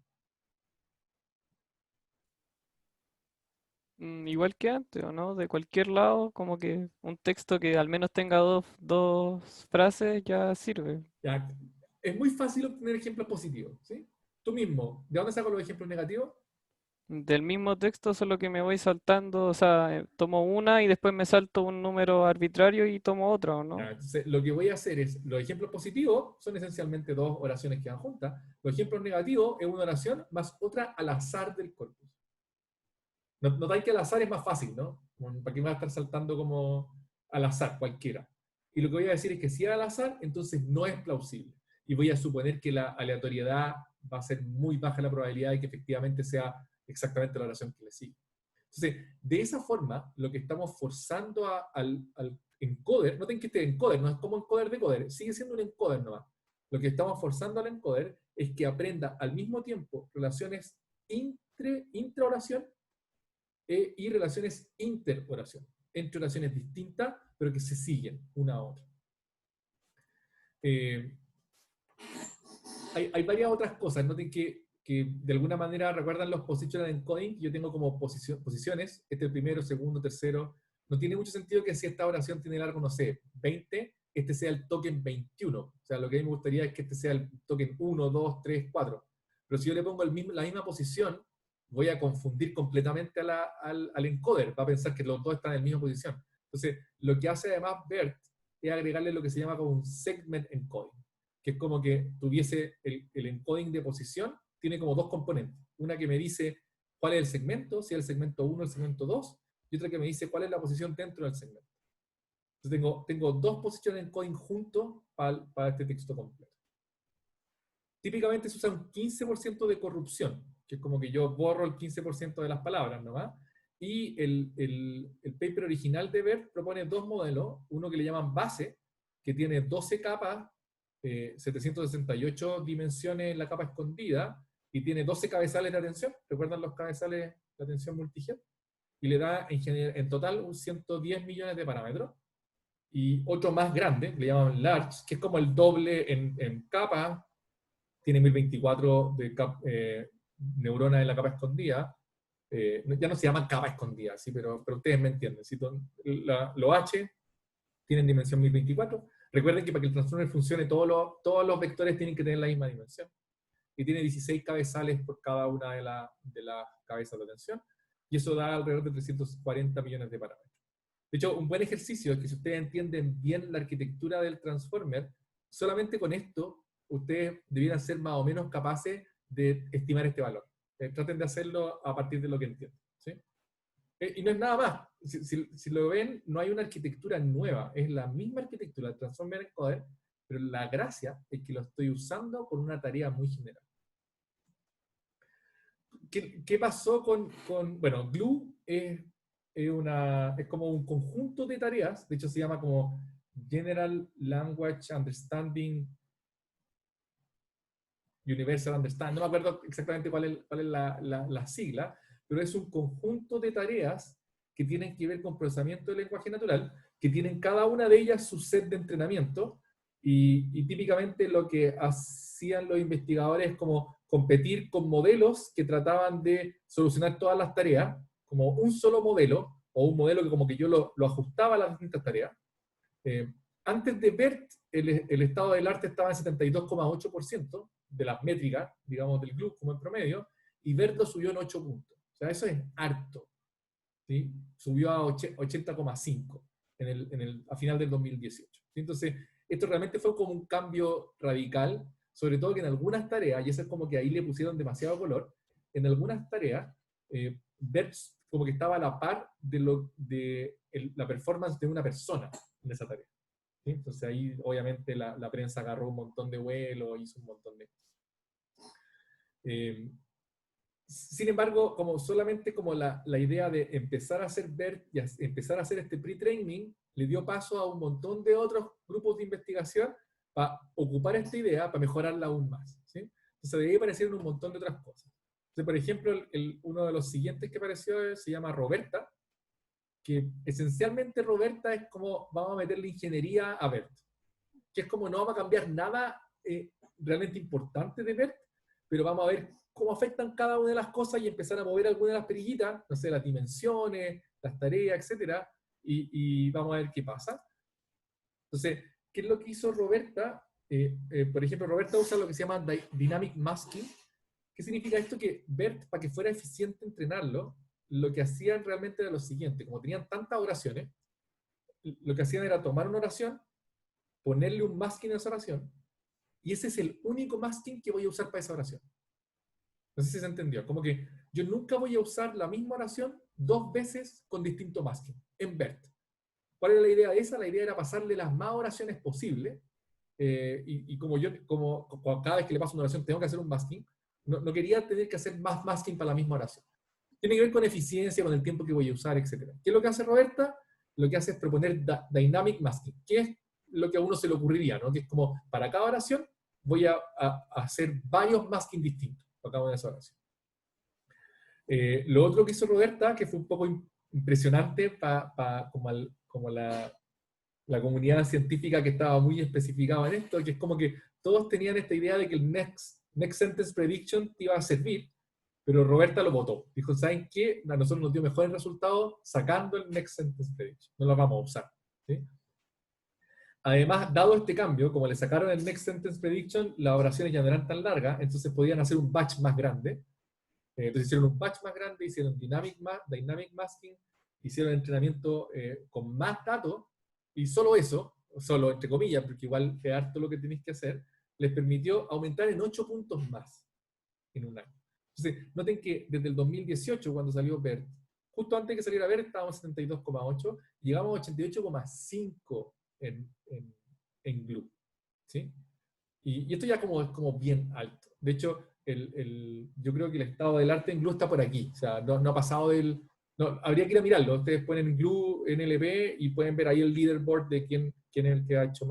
Igual que antes, ¿o no? De cualquier lado, como que un texto que al menos tenga dos frases ya sirve. Ya, es muy fácil obtener ejemplos positivos, ¿sí? Tú mismo, ¿de dónde saco los ejemplos negativos? Del mismo texto, solo que me voy saltando, o sea, tomo una y después me salto un número arbitrario y tomo otra, ¿o no? Ya, entonces, lo que voy a hacer es, los ejemplos positivos son esencialmente dos oraciones que van juntas. Los ejemplos negativos es una oración más otra al azar del corpus. Notáis que al azar es más fácil, ¿no? ¿Para qué me va a estar saltando como al azar, cualquiera? Y lo que voy a decir es que si es al azar, entonces no es plausible. Y voy a suponer que la aleatoriedad va a ser muy baja la probabilidad de que efectivamente sea exactamente la oración que le sigue. Entonces, de esa forma, lo que estamos forzando al encoder, noten que este encoder no es como encoder de coder, sigue siendo un encoder nomás. Lo que estamos forzando al encoder es que aprenda al mismo tiempo relaciones intraoración y relaciones interoración, entre oraciones distintas, pero que se siguen una a otra. Hay varias otras cosas. Noten que de alguna manera recuerdan los positional encoding. Yo tengo como posiciones, este el primero, segundo, tercero. No tiene mucho sentido que si esta oración tiene largo, no sé, 20, este sea el token 21. O sea, lo que a mí me gustaría es que este sea el token 1, 2, 3, 4. Pero si yo le pongo la misma posición, voy a confundir completamente al encoder. Va a pensar que los dos están en la misma posición. Entonces, lo que hace además BERT es agregarle lo que se llama como un segment encoding, que es como que tuviese el encoding de posición, tiene como dos componentes. Una que me dice cuál es el segmento, si es el segmento 1 o el segmento 2, y otra que me dice cuál es la posición dentro del segmento. Entonces tengo dos posiciones encoding juntos para este texto completo. Típicamente se usa un 15% de corrupción, que es como que yo borro el 15% de las palabras nomás, y el paper original de BERT propone dos modelos, uno que le llaman base, que tiene 12 capas, 768 dimensiones en la capa escondida, y tiene 12 cabezales de atención. ¿Recuerdan los cabezales de atención multigen? Y le da en total 110 millones de parámetros. Y otro más grande, le llaman large, que es como el doble en capa, tiene 1024 de neuronas en la capa escondida. Ya no se llama capa escondida, ¿sí? pero ustedes me entienden. ¿Sí? Los H tienen dimensión 1024. Recuerden que para que el transformer funcione, todos los vectores tienen que tener la misma dimensión. Y tiene 16 cabezales por cada una de las cabezas de atención. Y eso da alrededor de 340 millones de parámetros. De hecho, un buen ejercicio es que si ustedes entienden bien la arquitectura del transformer, solamente con esto, ustedes debieran ser más o menos capaces de estimar este valor. Traten de hacerlo a partir de lo que entienden. ¿Sí? Y no es nada más. Si lo ven, no hay una arquitectura nueva. Es la misma arquitectura del transformer encoder, pero la gracia es que lo estoy usando por una tarea muy general. ¿Qué pasó bueno, Glue es como un conjunto de tareas, de hecho se llama como General Language Understanding, Universal Understanding, no me acuerdo exactamente cuál es la sigla, pero es un conjunto de tareas que tienen que ver con procesamiento del lenguaje natural, que tienen cada una de ellas su set de entrenamiento, y típicamente lo que hacían los investigadores es como competir con modelos que trataban de solucionar todas las tareas, como un solo modelo, o un modelo que como que yo lo ajustaba a las distintas tareas. Antes de BERT, el estado del arte estaba en 72,8% de las métricas, digamos, del GLUB como en promedio, y BERT lo subió en 8 puntos. O sea, eso es harto. ¿Sí? Subió a 80,5 a final del 2018. ¿Sí? Entonces, esto realmente fue como un cambio radical, sobre todo que en algunas tareas, y eso es como que ahí le pusieron demasiado color, en algunas tareas, BERT como que estaba a la par de la performance de una persona en esa tarea. ¿Sí? Entonces ahí obviamente la prensa agarró un montón de vuelos, hizo un montón de sin embargo, solamente como la idea de empezar a hacer BERT y empezar a hacer este pre-training, le dio paso a un montón de otros grupos de investigación para ocupar esta idea, para mejorarla aún más. ¿Sí? Entonces de ahí aparecieron un montón de otras cosas. Entonces, por ejemplo, uno de los siguientes que apareció se llama Roberta, que esencialmente Roberta es como vamos a meterle ingeniería a BERT, que es como no vamos a cambiar nada realmente importante de BERT, pero vamos a ver cómo afectan cada una de las cosas y empezar a mover algunas de las perillitas, no sé, las dimensiones, las tareas, etc. Y vamos a ver qué pasa. Entonces, ¿qué es lo que hizo Roberta? Por ejemplo, Roberta usa lo que se llama Dynamic Masking. ¿Qué significa esto? Que BERT, para que fuera eficiente entrenarlo, lo que hacían realmente era lo siguiente: como tenían tantas oraciones, lo que hacían era tomar una oración, ponerle un masking a esa oración, y ese es el único masking que voy a usar para esa oración. No sé si se entendió. Como que yo nunca voy a usar la misma oración dos veces con distinto masking en BERT. ¿Cuál era la idea de esa? La idea era pasarle las más oraciones posibles, y como cada vez que le paso una oración tengo que hacer un masking, no quería tener que hacer más masking para la misma oración. Tiene que ver con eficiencia, con el tiempo que voy a usar, etc. ¿Qué es lo que hace Roberta? Lo que hace es proponer Dynamic Masking, que es lo que a uno se le ocurriría, ¿no? Que es como, para cada oración voy a hacer varios masking distintos para cada una de esas oraciones. Lo otro que hizo Roberta, que fue un poco impresionante como la comunidad científica que estaba muy especificada en esto, que es como que todos tenían esta idea de que el Next Sentence Prediction iba a servir, pero Roberta lo votó. Dijo, ¿saben qué? A nosotros nos dio mejores resultados sacando el Next Sentence Prediction. No lo vamos a usar. ¿Sí? Además, dado este cambio, como le sacaron el Next Sentence Prediction, las oraciones ya no eran tan largas, entonces podían hacer un batch más grande. Entonces hicieron un batch más grande, hicieron Dynamic Masking, hicieron entrenamiento con más datos, y solo eso, solo entre comillas, porque igual es harto lo que tenéis que hacer, les permitió aumentar en 8 puntos más en un año. Entonces, noten que desde el 2018, cuando salió BERT, justo antes de que saliera BERT estábamos en 72,8, llegamos a 88,5 en GLUE. ¿Sí? Y esto ya como bien alto. De hecho, yo creo que el estado del arte en GLUE está por aquí. O sea, no ha pasado del... No, habría que ir a mirarlo. Ustedes ponen GLUE, NLP, y pueden ver ahí el leaderboard de quién es el que ha hecho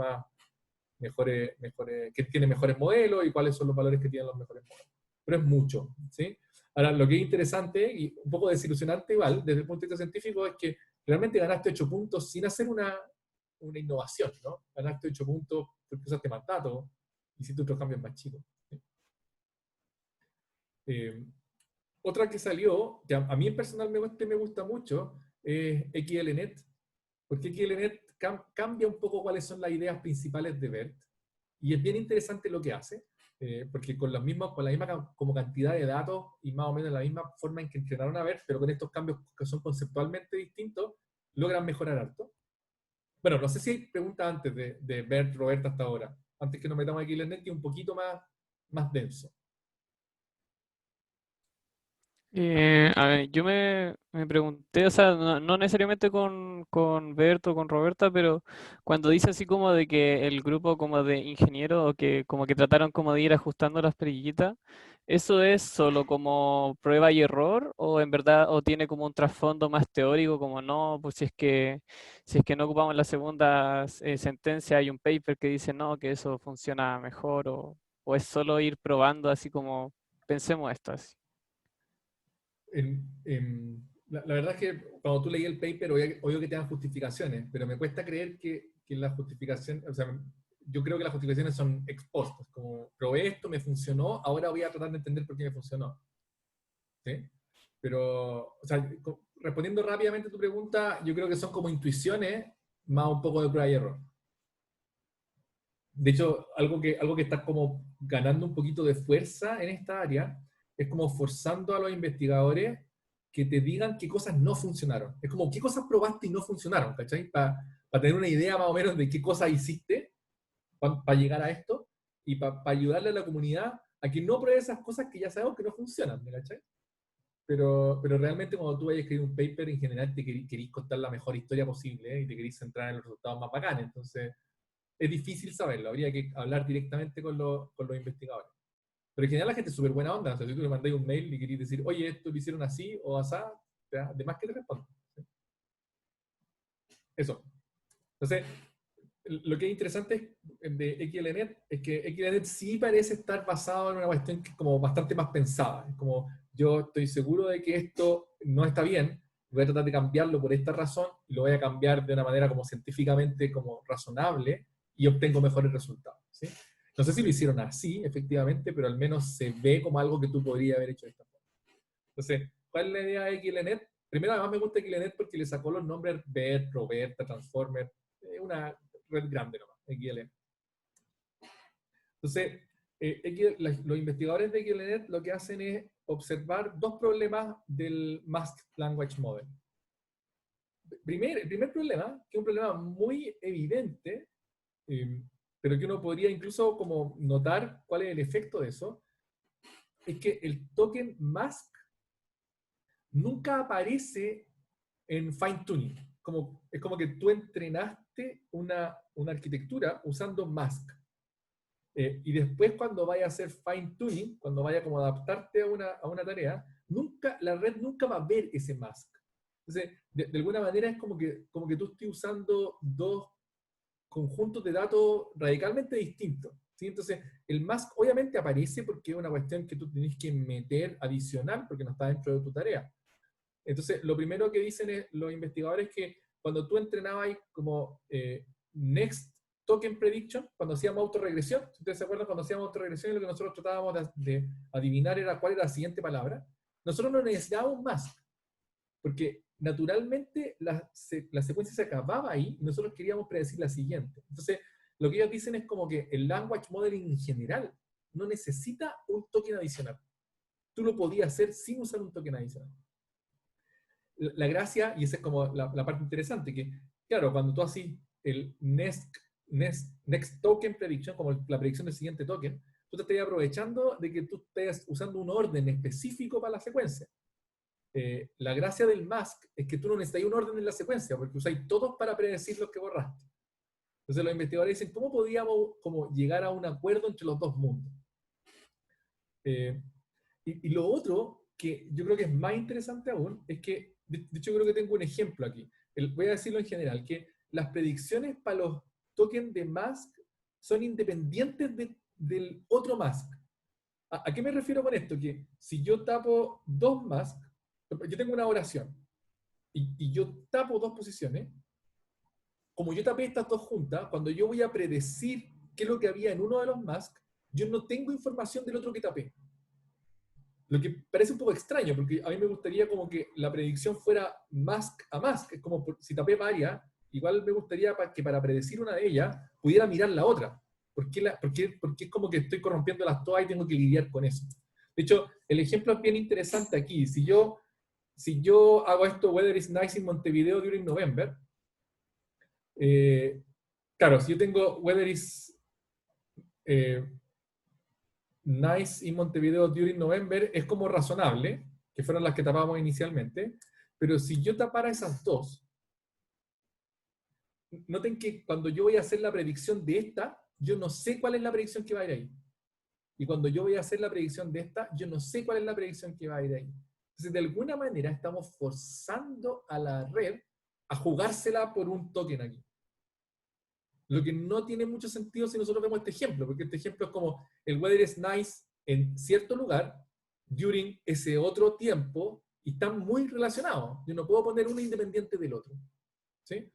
que tiene mejores modelos y cuáles son los valores que tienen los mejores modelos. Pero es mucho, ¿sí? Ahora, lo que es interesante y un poco desilusionante igual, desde el punto de vista científico, es que realmente ganaste 8 puntos sin hacer una innovación, ¿no? Ganaste 8 puntos porque usaste más datos, hiciste otros cambios más chicos. ¿Sí? Otra que salió, que a mí personalmente me gusta mucho, es XLNet, porque XLNet cambia un poco cuáles son las ideas principales de BERT, y es bien interesante lo que hace, porque con la misma como cantidad de datos y más o menos la misma forma en que entrenaron a BERT, pero con estos cambios que son conceptualmente distintos, logran mejorar harto. Bueno, no sé si hay preguntas antes de BERT, Roberta, hasta ahora, antes que nos metamos aquí en el net, que es un poquito más denso. A ver, yo me pregunté, o sea, no necesariamente con Berto o con Roberta, pero cuando dice así como de que el grupo como de ingenieros o que como que trataron como de ir ajustando las perillitas, ¿eso es solo como prueba y error o en verdad o tiene como un trasfondo más teórico como no, pues si es que no ocupamos la segunda sentencia hay un paper que dice no, que eso funciona mejor o es solo ir probando así como pensemos esto así? La verdad es que cuando tú leí el paper, obvio que te dan justificaciones, pero me cuesta creer que las justificaciones, o sea, yo creo que las justificaciones son expuestas, como probé esto, me funcionó, ahora voy a tratar de entender por qué me funcionó. ¿Sí? Pero, o sea, respondiendo rápidamente a tu pregunta, yo creo que son como intuiciones más un poco de prueba y error. De hecho, algo que está como ganando un poquito de fuerza en esta área es como forzando a los investigadores que te digan qué cosas no funcionaron. Es como qué cosas probaste y no funcionaron, ¿cachai? Para tener una idea más o menos de qué cosas hiciste para llegar a esto y para ayudarle a la comunidad a que no pruebe esas cosas que ya sabemos que no funcionan, ¿cachai? Pero realmente cuando tú vayas a escribir un paper, en general te querís contar la mejor historia posible, y te querís centrar en los resultados más bacanes. Entonces, es difícil saberlo, habría que hablar directamente con los investigadores. Pero en general la gente es súper buena onda, o sea, si tú le mandáis un mail y queréis decir, oye, esto lo hicieron así o asá, además que te responden. ¿Sí? Eso. Entonces, lo que es interesante de XLNet es que XLNet sí parece estar basado en una cuestión que es como bastante más pensada. Es como, yo estoy seguro de que esto no está bien, voy a tratar de cambiarlo por esta razón, y lo voy a cambiar de una manera como científicamente como razonable, y obtengo mejores resultados. ¿Sí? No sé si lo hicieron así, efectivamente, pero al menos se ve como algo que tú podrías haber hecho de esta forma. Entonces, ¿cuál es la idea de XLNet? Primero, además me gusta XLNet porque le sacó los nombres BERT, Roberta, Transformer, una red grande nomás, XLNet. Entonces, los investigadores de XLNet lo que hacen es observar dos problemas del Masked Language Model. El primer problema, que es un problema muy evidente, pero que uno podría incluso como notar cuál es el efecto de eso, es que el token mask nunca aparece en fine tuning. Es como que tú entrenaste una arquitectura usando mask. Y después cuando vaya a hacer fine tuning, cuando vaya como a adaptarte a una tarea, la red nunca va a ver ese mask. Entonces, de alguna manera es como que tú estés usando dos conjuntos de datos radicalmente distintos. ¿sí? Entonces, el mask obviamente aparece porque es una cuestión que tú tenés que meter adicional porque no está dentro de tu tarea. Entonces, lo primero que dicen los investigadores es que cuando tú entrenabas como Next Token Prediction, cuando hacíamos autorregresión, si ustedes se acuerdan, cuando hacíamos autorregresión, lo que nosotros tratábamos de adivinar era cuál era la siguiente palabra, nosotros no necesitábamos mask, porque naturalmente la secuencia se acababa ahí y nosotros queríamos predecir la siguiente. Entonces, lo que ellos dicen es como que el language modeling en general no necesita un token adicional. Tú lo podías hacer sin usar un token adicional. La gracia, y esa es como la parte interesante, que claro, cuando tú haces el next Token Prediction, como la predicción del siguiente token, tú te estás aprovechando de que tú estés usando un orden específico para la secuencia. La gracia del mask es que tú no necesitas un orden en la secuencia, porque usáis todos para predecir lo que borraste. Entonces los investigadores dicen, ¿cómo podríamos como llegar a un acuerdo entre los dos mundos? Y lo otro, que yo creo que es más interesante aún, es que, de hecho creo que tengo un ejemplo aquí. Voy a decirlo en general, que las predicciones para los tokens de mask son independientes del otro mask. ¿A qué me refiero con esto? Que si yo tapo dos masks, yo tengo una oración, y yo tapo dos posiciones, como yo tapé estas dos juntas, cuando yo voy a predecir qué es lo que había en uno de los masks, yo no tengo información del otro que tapé. Lo que parece un poco extraño, porque a mí me gustaría como que la predicción fuera mask a mask. Es como si tapé varias, igual me gustaría que para predecir una de ellas pudiera mirar la otra. Porque es como que estoy corrompiendo las todas y tengo que lidiar con eso. De hecho, el ejemplo es bien interesante aquí. Si yo hago esto, weather is nice in Montevideo during November, claro, si yo tengo weather is nice in Montevideo during November, es como razonable, que fueron las que tapábamos inicialmente, pero si yo tapara esas dos, noten que cuando yo voy a hacer la predicción de esta, yo no sé cuál es la predicción que va a ir ahí. Y cuando yo voy a hacer la predicción de esta, yo no sé cuál es la predicción que va a ir ahí. Entonces, de alguna manera, estamos forzando a la red a jugársela por un token aquí. Lo que no tiene mucho sentido si nosotros vemos este ejemplo, porque este ejemplo es como el weather is nice en cierto lugar, during ese otro tiempo, y están muy relacionados. Yo no puedo poner uno independiente del otro. ¿Sí?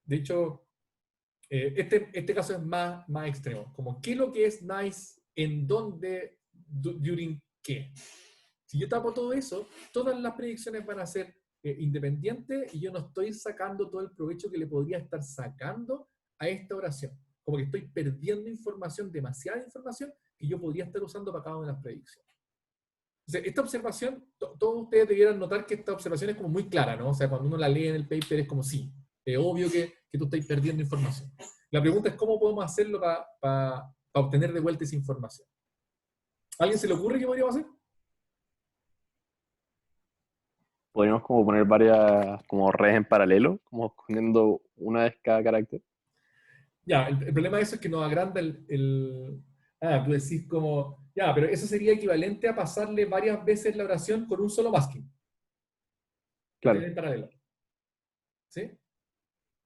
De hecho, este caso es más extremo. Como, ¿qué es lo que es nice en dónde, during qué? Si yo tapo todo eso, todas las predicciones van a ser independientes y yo no estoy sacando todo el provecho que le podría estar sacando a esta oración. Como que estoy perdiendo información, demasiada información, que yo podría estar usando para cada una de las predicciones. Entonces, esta observación, todos ustedes debieran notar que esta observación es como muy clara, ¿no? O sea, cuando uno la lee en el paper es como sí, es obvio que tú estás perdiendo información. La pregunta es cómo podemos hacerlo para obtener de vuelta esa información. ¿A alguien se le ocurre qué podríamos hacer? Podríamos como poner varias como redes en paralelo, como escondiendo una de cada carácter. Ya, el problema de eso es que nos agranda tú decís como, ya, pero eso sería equivalente a pasarle varias veces la oración con un solo masking. Claro. En paralelo. ¿Sí?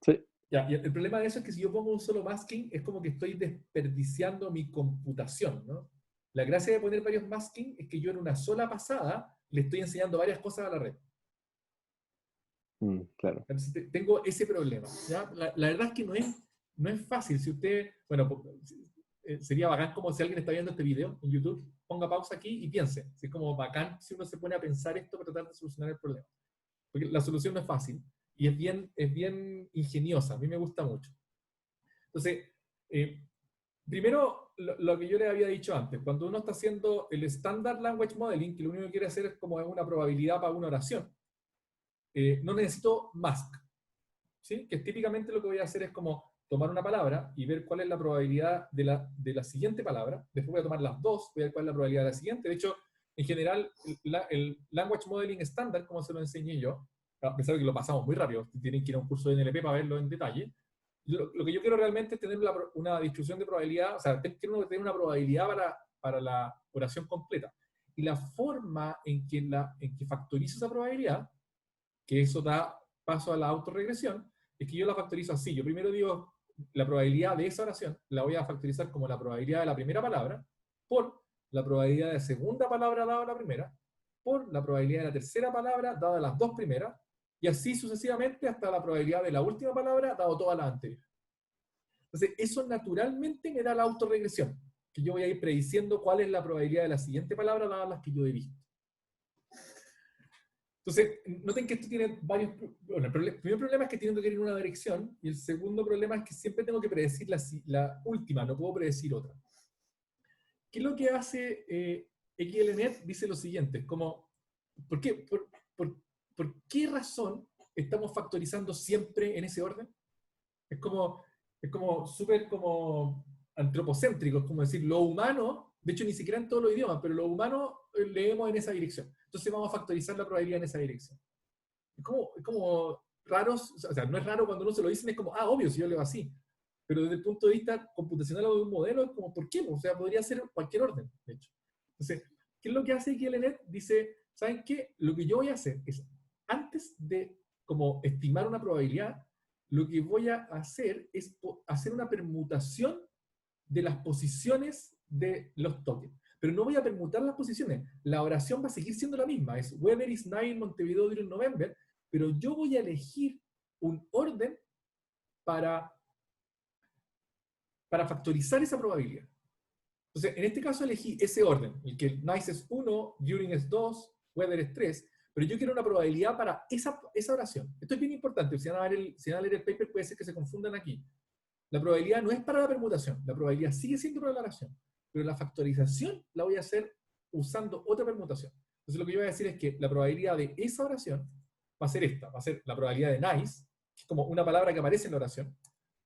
Sí. Ya, y el problema de eso es que si yo pongo un solo masking, es como que estoy desperdiciando mi computación, ¿no? La gracia de poner varios masking es que yo en una sola pasada le estoy enseñando varias cosas a la red. Claro. Entonces, tengo ese problema. ¿Ya? La verdad es que no es fácil. Si usted, bueno, sería bacán como si alguien está viendo este video en YouTube, ponga pausa aquí y piense. Es como bacán si uno se pone a pensar esto para tratar de solucionar el problema. Porque la solución no es fácil y es bien ingeniosa. A mí me gusta mucho. Entonces, primero, lo que yo les había dicho antes, cuando uno está haciendo el Standard Language Modeling, que lo único que quiere hacer es como una probabilidad para una oración, no necesito mask, ¿sí? Que típicamente lo que voy a hacer es como tomar una palabra y ver cuál es la probabilidad de la siguiente palabra, después voy a tomar las dos, voy a ver cuál es la probabilidad de la siguiente. De hecho, en general, el Language Modeling estándar, como se lo enseñé yo, a pesar de que lo pasamos muy rápido, tienen que ir a un curso de NLP para verlo en detalle, lo que yo quiero realmente es tener una distribución de probabilidad, o sea, quiero tener una probabilidad para la oración completa. Y la forma en que factorizo esa probabilidad, que eso da paso a la autorregresión, es que yo la factorizo así. Yo primero digo, la probabilidad de esa oración la voy a factorizar como la probabilidad de la primera palabra por la probabilidad de la segunda palabra dada la primera, por la probabilidad de la tercera palabra dada las dos primeras, y así sucesivamente hasta la probabilidad de la última palabra dado todas las anteriores. Entonces, eso naturalmente me da la autorregresión, que yo voy a ir prediciendo cuál es la probabilidad de la siguiente palabra dadas las que yo he visto. Entonces, noten que esto tiene varios... Bueno, el primer problema es que tengo que ir en una dirección, y el segundo problema es que siempre tengo que predecir la última, no puedo predecir otra. ¿Qué es lo que hace XLNet? Dice lo siguiente, es como, ¿por qué razón estamos factorizando siempre en ese orden? Es como súper como antropocéntrico, es como decir, lo humano, de hecho ni siquiera en todos los idiomas, pero lo humano leemos en esa dirección. Entonces vamos a factorizar la probabilidad en esa dirección. Es como raro, o sea, no es raro cuando uno se lo dicen, es como, obvio, si yo leo así. Pero desde el punto de vista computacional o de un modelo, es como, ¿por qué? O sea, podría ser cualquier orden, de hecho. Entonces, ¿qué es lo que hace XLNet? Dice, ¿saben qué? Lo que yo voy a hacer es, antes de como estimar una probabilidad, lo que voy a hacer es hacer una permutación de las posiciones de los tokens. Pero no voy a permutar las posiciones. La oración va a seguir siendo la misma. Es weather is night in Montevideo during November, pero yo voy a elegir un orden para factorizar esa probabilidad. Entonces, en este caso elegí ese orden, el que nice es 1, during es 2, weather es 3, pero yo quiero una probabilidad para esa oración. Esto es bien importante, si van a leer el paper puede ser que se confundan aquí. La probabilidad no es para la permutación, la probabilidad sigue siendo para la oración, pero la factorización la voy a hacer usando otra permutación. Entonces lo que yo voy a decir es que la probabilidad de esa oración va a ser esta, va a ser la probabilidad de nice, que es como una palabra que aparece en la oración,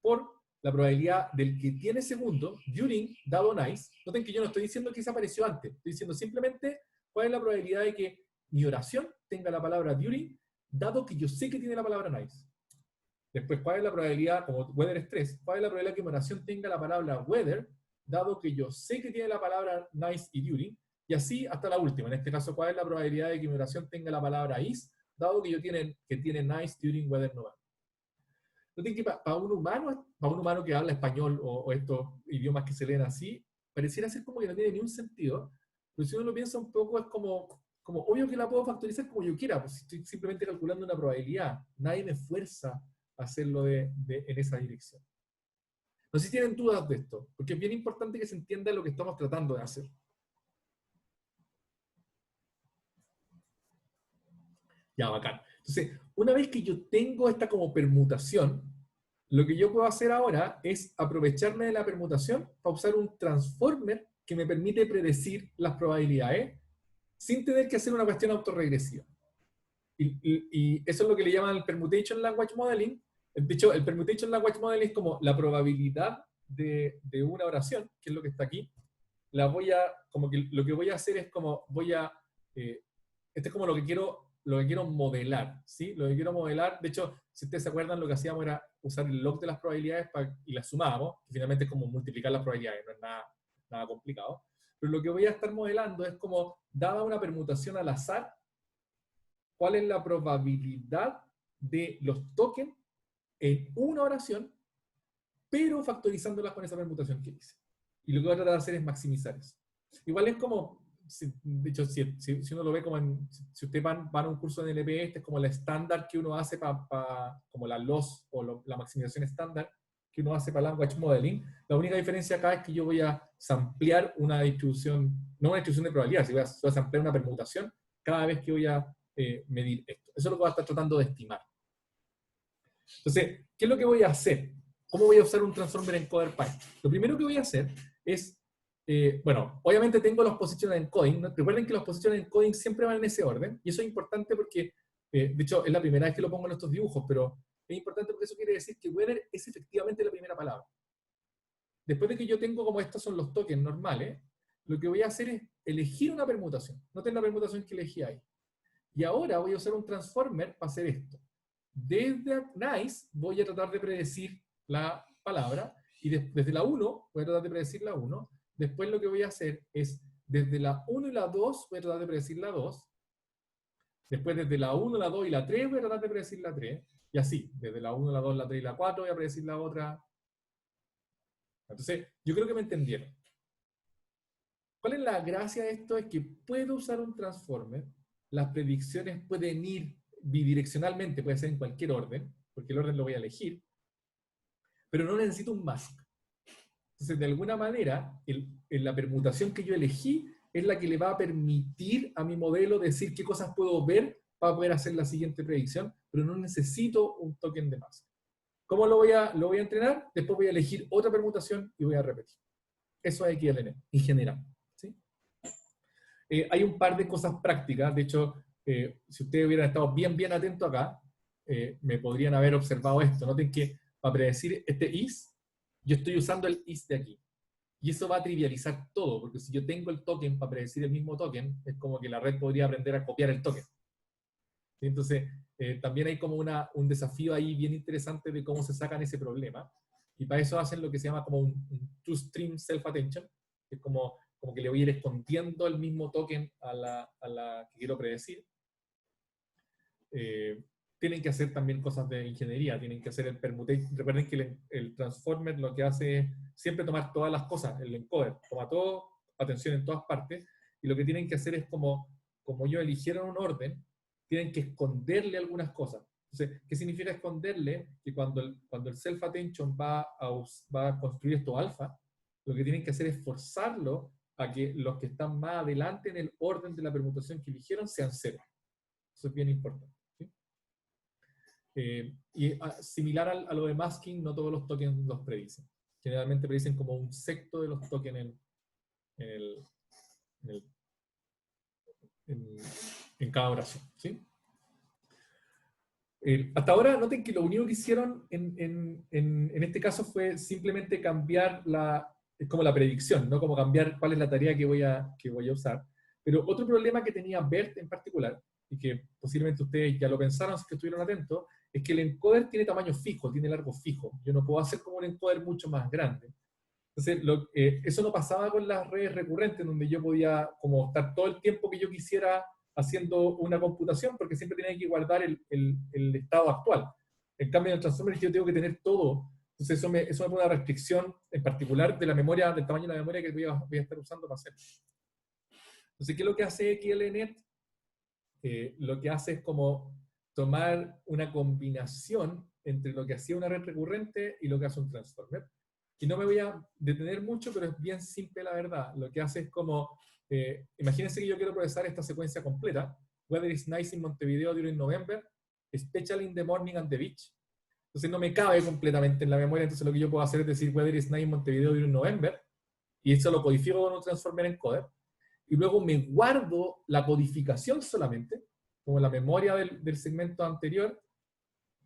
por la probabilidad del que tiene segundo, during, dado nice. Noten que yo no estoy diciendo que se apareció antes, estoy diciendo simplemente cuál es la probabilidad de que mi oración tenga la palabra during, dado que yo sé que tiene la palabra nice. Después, ¿cuál es la probabilidad, como weather es 3, cuál es la probabilidad que mi oración tenga la palabra weather, dado que yo sé que tiene la palabra nice y during, y así hasta la última. En este caso, ¿cuál es la probabilidad de que mi oración tenga la palabra is, dado que tiene nice, during, weather, November? Noten que para un humano que habla español o estos idiomas que se leen así, pareciera ser como que no tiene ni un sentido, pero si uno lo piensa un poco es como obvio que la puedo factorizar como yo quiera, pues estoy simplemente calculando una probabilidad, nadie me fuerza a hacerlo en esa dirección. No sé si tienen dudas de esto, porque es bien importante que se entienda lo que estamos tratando de hacer. Ya, bacán. Entonces, una vez que yo tengo esta como permutación, lo que yo puedo hacer ahora es aprovecharme de la permutación para usar un transformer que me permite predecir las probabilidades sin tener que hacer una cuestión autorregresiva. Y eso es lo que le llaman el Permutation Language Modeling. De hecho, el Permutation Language Modeling es como la probabilidad de una oración, que es lo que está aquí. Lo que voy a hacer es como, este es como lo que quiero modelar, ¿sí? Lo que quiero modelar, de hecho, si ustedes se acuerdan, lo que hacíamos era usar el log de las probabilidades y las sumábamos, que finalmente es como multiplicar las probabilidades, no es nada complicado. Pero lo que voy a estar modelando es como, dada una permutación al azar, cuál es la probabilidad de los tokens en una oración, pero factorizándolas con esa permutación que hice. Y lo que voy a tratar de hacer es maximizar eso. Igual es como, de hecho, si uno lo ve como si ustedes van a un curso de NLP, este es como la estándar que uno hace como la loss o la maximización estándar que uno hace para Language Modeling. La única diferencia acá es que yo voy a samplear una distribución, no una distribución de probabilidades, voy a samplear una permutación cada vez que voy a medir esto. Eso es lo que voy a estar tratando de estimar. Entonces, ¿qué es lo que voy a hacer? ¿Cómo voy a usar un Transformer Encoder Python? Lo primero que voy a hacer es, bueno, obviamente tengo los Positional Encoding, ¿no? Recuerden que los Positional Encoding siempre van en ese orden, y eso es importante porque, de hecho, es la primera vez que lo pongo en estos dibujos, pero es importante porque eso quiere decir que weather es efectivamente la primera palabra. Después de que yo tengo como estos son los tokens normales, lo que voy a hacer es elegir una permutación. Noten la permutación que elegí ahí. Y ahora voy a usar un transformer para hacer esto. Desde nice voy a tratar de predecir la palabra, y desde la 1 voy a tratar de predecir la 1. Después lo que voy a hacer es, desde la 1 y la 2 voy a tratar de predecir la 2. Después desde la 1, la 2 y la 3 voy a tratar de predecir la 3. Y así, desde la 1, la 2, la 3 y la 4 voy a predecir la otra. Entonces, yo creo que me entendieron. ¿Cuál es la gracia de esto? Es que puedo usar un transformer, las predicciones pueden ir bidireccionalmente, puede ser en cualquier orden, porque el orden lo voy a elegir, pero no necesito un mask. Entonces, de alguna manera, la permutación que yo elegí es la que le va a permitir a mi modelo decir qué cosas puedo ver para poder hacer la siguiente predicción, pero no necesito un token de mask. ¿Cómo lo voy a entrenar? Después voy a elegir otra permutación y voy a repetir. Eso es XLN, en general. ¿Sí? Hay un par de cosas prácticas. De hecho, si ustedes hubieran estado bien atentos acá, me podrían haber observado esto. Noten que para predecir este is, yo estoy usando el is de aquí. Y eso va a trivializar todo, porque si yo tengo el token para predecir el mismo token, es como que la red podría aprender a copiar el token. ¿Sí? Entonces, también hay como un desafío ahí bien interesante de cómo se sacan ese problema. Y para eso hacen lo que se llama como un two-stream self-attention, que es como que le voy a ir escondiendo el mismo token a la que quiero predecir. Tienen que hacer también cosas de ingeniería, tienen que hacer el permutation. Recuerden que el transformer lo que hace es siempre tomar todas las cosas, el encoder, toma todo, atención en todas partes, y lo que tienen que hacer es como ellos eligieron un orden, tienen que esconderle algunas cosas. Entonces, ¿qué significa esconderle? Que cuando el self-attention va a construir esto alfa, lo que tienen que hacer es forzarlo a que los que están más adelante en el orden de la permutación que eligieron sean cero. Eso es bien importante. Similar a lo de masking, no todos los tokens los predicen. Generalmente predicen como un sexto de los tokens en cada oración. ¿Sí? Hasta ahora, noten que lo único que hicieron en este caso fue simplemente cambiar como la predicción, no como cambiar cuál es la tarea que voy a usar. Pero otro problema que tenía BERT en particular, y que posiblemente ustedes ya lo pensaron si que estuvieron atentos, es que el encoder tiene tamaño fijo, tiene largo fijo. Yo no puedo hacer como un encoder mucho más grande. Entonces, eso no pasaba con las redes recurrentes, donde yo podía como estar todo el tiempo que yo quisiera haciendo una computación, porque siempre tenía que guardar el estado actual. En cambio, en el transformer yo tengo que tener todo. Entonces, eso me pone una restricción, en particular, de la memoria, del tamaño de la memoria que voy a estar usando para hacer. Entonces, ¿qué es lo que hace XLNet? Lo que hace es como tomar una combinación entre lo que hacía una red recurrente y lo que hace un transformer. Y no me voy a detener mucho, pero es bien simple la verdad. Lo que hace es como, imagínense que yo quiero procesar esta secuencia completa, weather is nice in Montevideo during November, especially in the morning and the beach. Entonces no me cabe completamente en la memoria, entonces lo que yo puedo hacer es decir weather is nice in Montevideo during November, y eso lo codifico con un transformer encoder, y luego me guardo la codificación solamente, como la memoria del segmento anterior,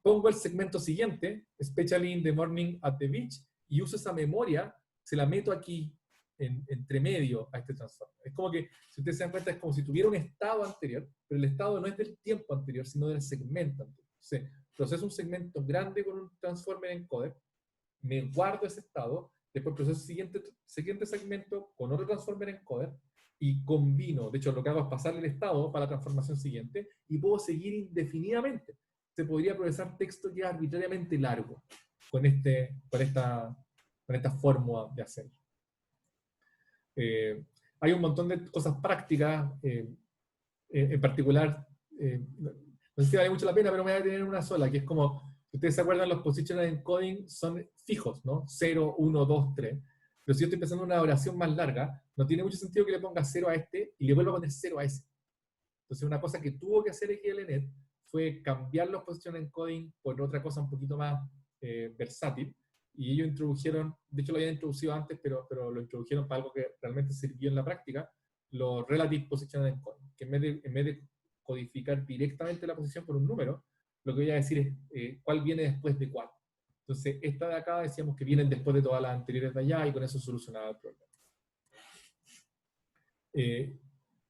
pongo el segmento siguiente, especially in the morning at the beach, y uso esa memoria, se la meto aquí, entre medio a este transformer. Es como que, si ustedes se dan cuenta, es como si tuviera un estado anterior, pero el estado no es del tiempo anterior, sino del segmento anterior. Entonces, proceso un segmento grande con un transformer encoder, me guardo ese estado, después proceso siguiente segmento con otro transformer encoder, y combino. De hecho, lo que hago es pasarle el estado para la transformación siguiente, y puedo seguir indefinidamente. Se podría procesar texto que es arbitrariamente largo con esta fórmula de hacerlo. Hay un montón de cosas prácticas, en particular, no sé si vale mucho la pena, pero me voy a tener una sola, que es como, ustedes se acuerdan, los positional encoding son fijos, ¿no? 0, 1, 2, 3. Pero si yo estoy pensando en una oración más larga, no tiene mucho sentido que le ponga 0 a este y le vuelva a poner 0 a ese. Entonces, una cosa que tuvo que hacer XLNet fue cambiar los positional encoding por otra cosa un poquito más versátil, y ellos introdujeron, de hecho lo habían introducido antes, pero lo introdujeron para algo que realmente sirvió en la práctica, los relative positional encoding, que en vez de codificar directamente la posición por un número, lo que voy a decir es cuál viene después de cuál. Entonces, esta de acá decíamos que vienen después de todas las anteriores de allá, y con eso solucionaba el problema.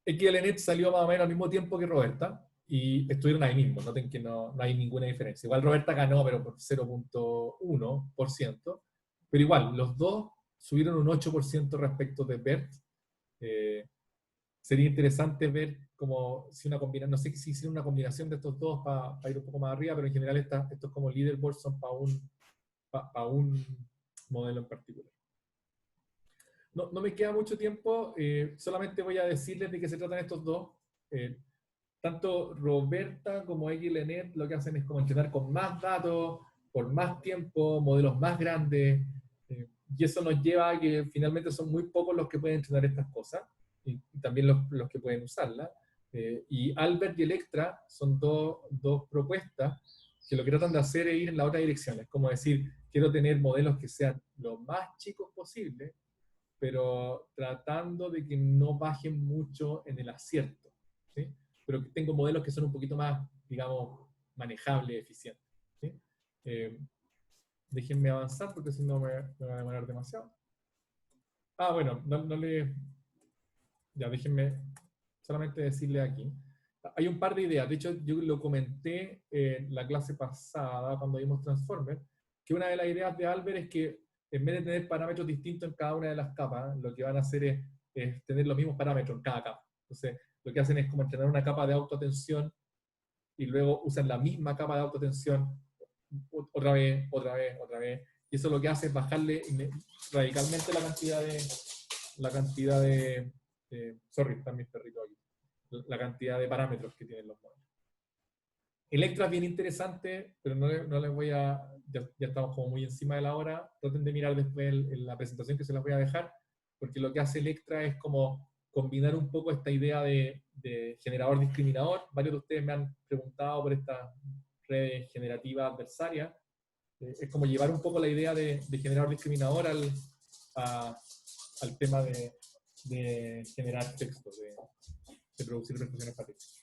XLNet salió más o menos al mismo tiempo que Roberta, y estuvieron ahí mismo, noten que no hay ninguna diferencia. Igual Roberta ganó, pero por 0.1%, pero igual, los dos subieron un 8% respecto de BERT. Sería interesante ver como si una combinación, no sé si hicieron una combinación de estos dos para ir un poco más arriba, pero en general estos como leaderboards son para un modelo en particular. no me queda mucho tiempo, solamente voy a decirles de qué se tratan estos dos. Tanto Roberta como XLNet lo que hacen es como entrenar con más datos, por más tiempo, modelos más grandes, y eso nos lleva a que finalmente son muy pocos los que pueden entrenar estas cosas, y también los que pueden usarlas. Y Albert y Electra son dos propuestas que lo que tratan de hacer es ir en la otra dirección. Es como decir, quiero tener modelos que sean lo más chicos posible, pero tratando de que no bajen mucho en el acierto, ¿sí? Pero que tengo modelos que son un poquito más, digamos, manejables, eficientes, ¿sí? Déjenme avanzar porque si no me va a demorar demasiado. Ah, bueno, ya déjenme solamente decirle aquí. Hay un par de ideas, de hecho yo lo comenté en la clase pasada cuando vimos Transformer, que una de las ideas de Albert es que en vez de tener parámetros distintos en cada una de las capas, lo que van a hacer es tener los mismos parámetros en cada capa. Entonces, lo que hacen es como entrenar una capa de autotensión y luego usan la misma capa de autotensión otra vez, otra vez, otra vez. Y eso lo que hace es bajarle radicalmente la cantidad de sorry, están mis perritos aquí, la cantidad de parámetros que tienen los modelos. Electra es bien interesante, pero no les voy a, ya estamos como muy encima de la hora, traten de mirar después en la presentación que se las voy a dejar, porque lo que hace Electra es como combinar un poco esta idea de generador discriminador. Varios de ustedes me han preguntado por esta red generativa adversaria. Es como llevar un poco la idea de generador discriminador al tema de generar textos, de producir representaciones para texto.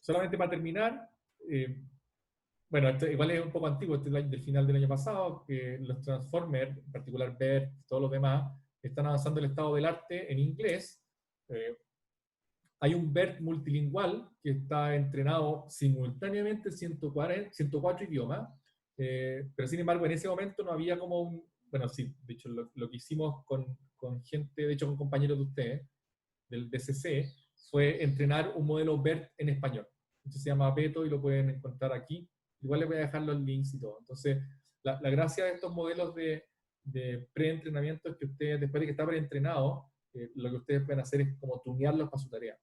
Solamente para terminar, bueno, esto igual es un poco antiguo, este es del final del año pasado, que los Transformers, en particular BERT, todos los demás, están avanzando el estado del arte en inglés. Hay un BERT multilingüal que está entrenado simultáneamente en 104 idiomas, pero sin embargo en ese momento no había como un, bueno sí, de hecho lo que hicimos con gente, de hecho con compañeros de ustedes, del DCC, fue entrenar un modelo BERT en español. Entonces se llama Beto y lo pueden encontrar aquí. Igual les voy a dejar los links y todo. Entonces, la gracia de estos modelos de preentrenamiento es que ustedes, después de que está preentrenado, lo que ustedes pueden hacer es como tunearlos para su tarea.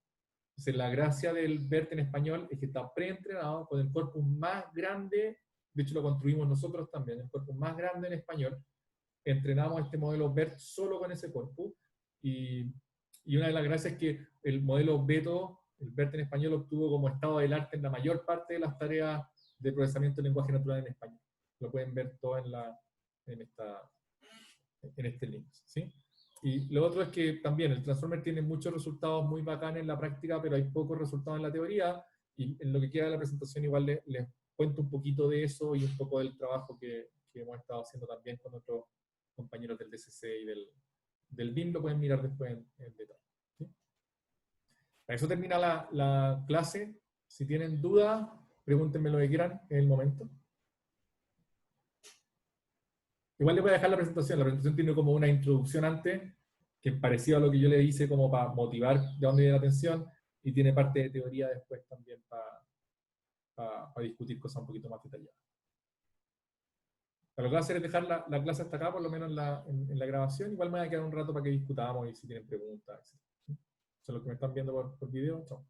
Entonces, la gracia del BERT en español es que está preentrenado con el corpus más grande, de hecho lo construimos nosotros también, el corpus más grande en español. Entrenamos este modelo BERT solo con ese corpus, y una de las gracias es que el modelo Beto, el BERT en español, obtuvo como estado del arte en la mayor parte de las tareas de procesamiento de lenguaje natural en español. Lo pueden ver todo en este link, ¿sí? Y lo otro es que también el Transformer tiene muchos resultados muy bacanes en la práctica, pero hay pocos resultados en la teoría, y en lo que queda de la presentación igual les cuento un poquito de eso y un poco del trabajo que hemos estado haciendo también con otros compañeros del DCC y del BIM, lo pueden mirar después en detalle, ¿sí? Para eso termina la clase. Si tienen dudas, pregúntenme lo que quieran en el momento. Igual les voy a dejar la presentación. La presentación tiene como una introducción antes, que es parecido a lo que yo le hice como para motivar de dónde viene la atención, y tiene parte de teoría después también para discutir cosas un poquito más detalladas. Lo que voy a hacer es dejar la clase hasta acá, por lo menos en la grabación. Igual me voy a quedar un rato para que discutamos y si tienen preguntas, etc. Son los que me están viendo por video. Chao.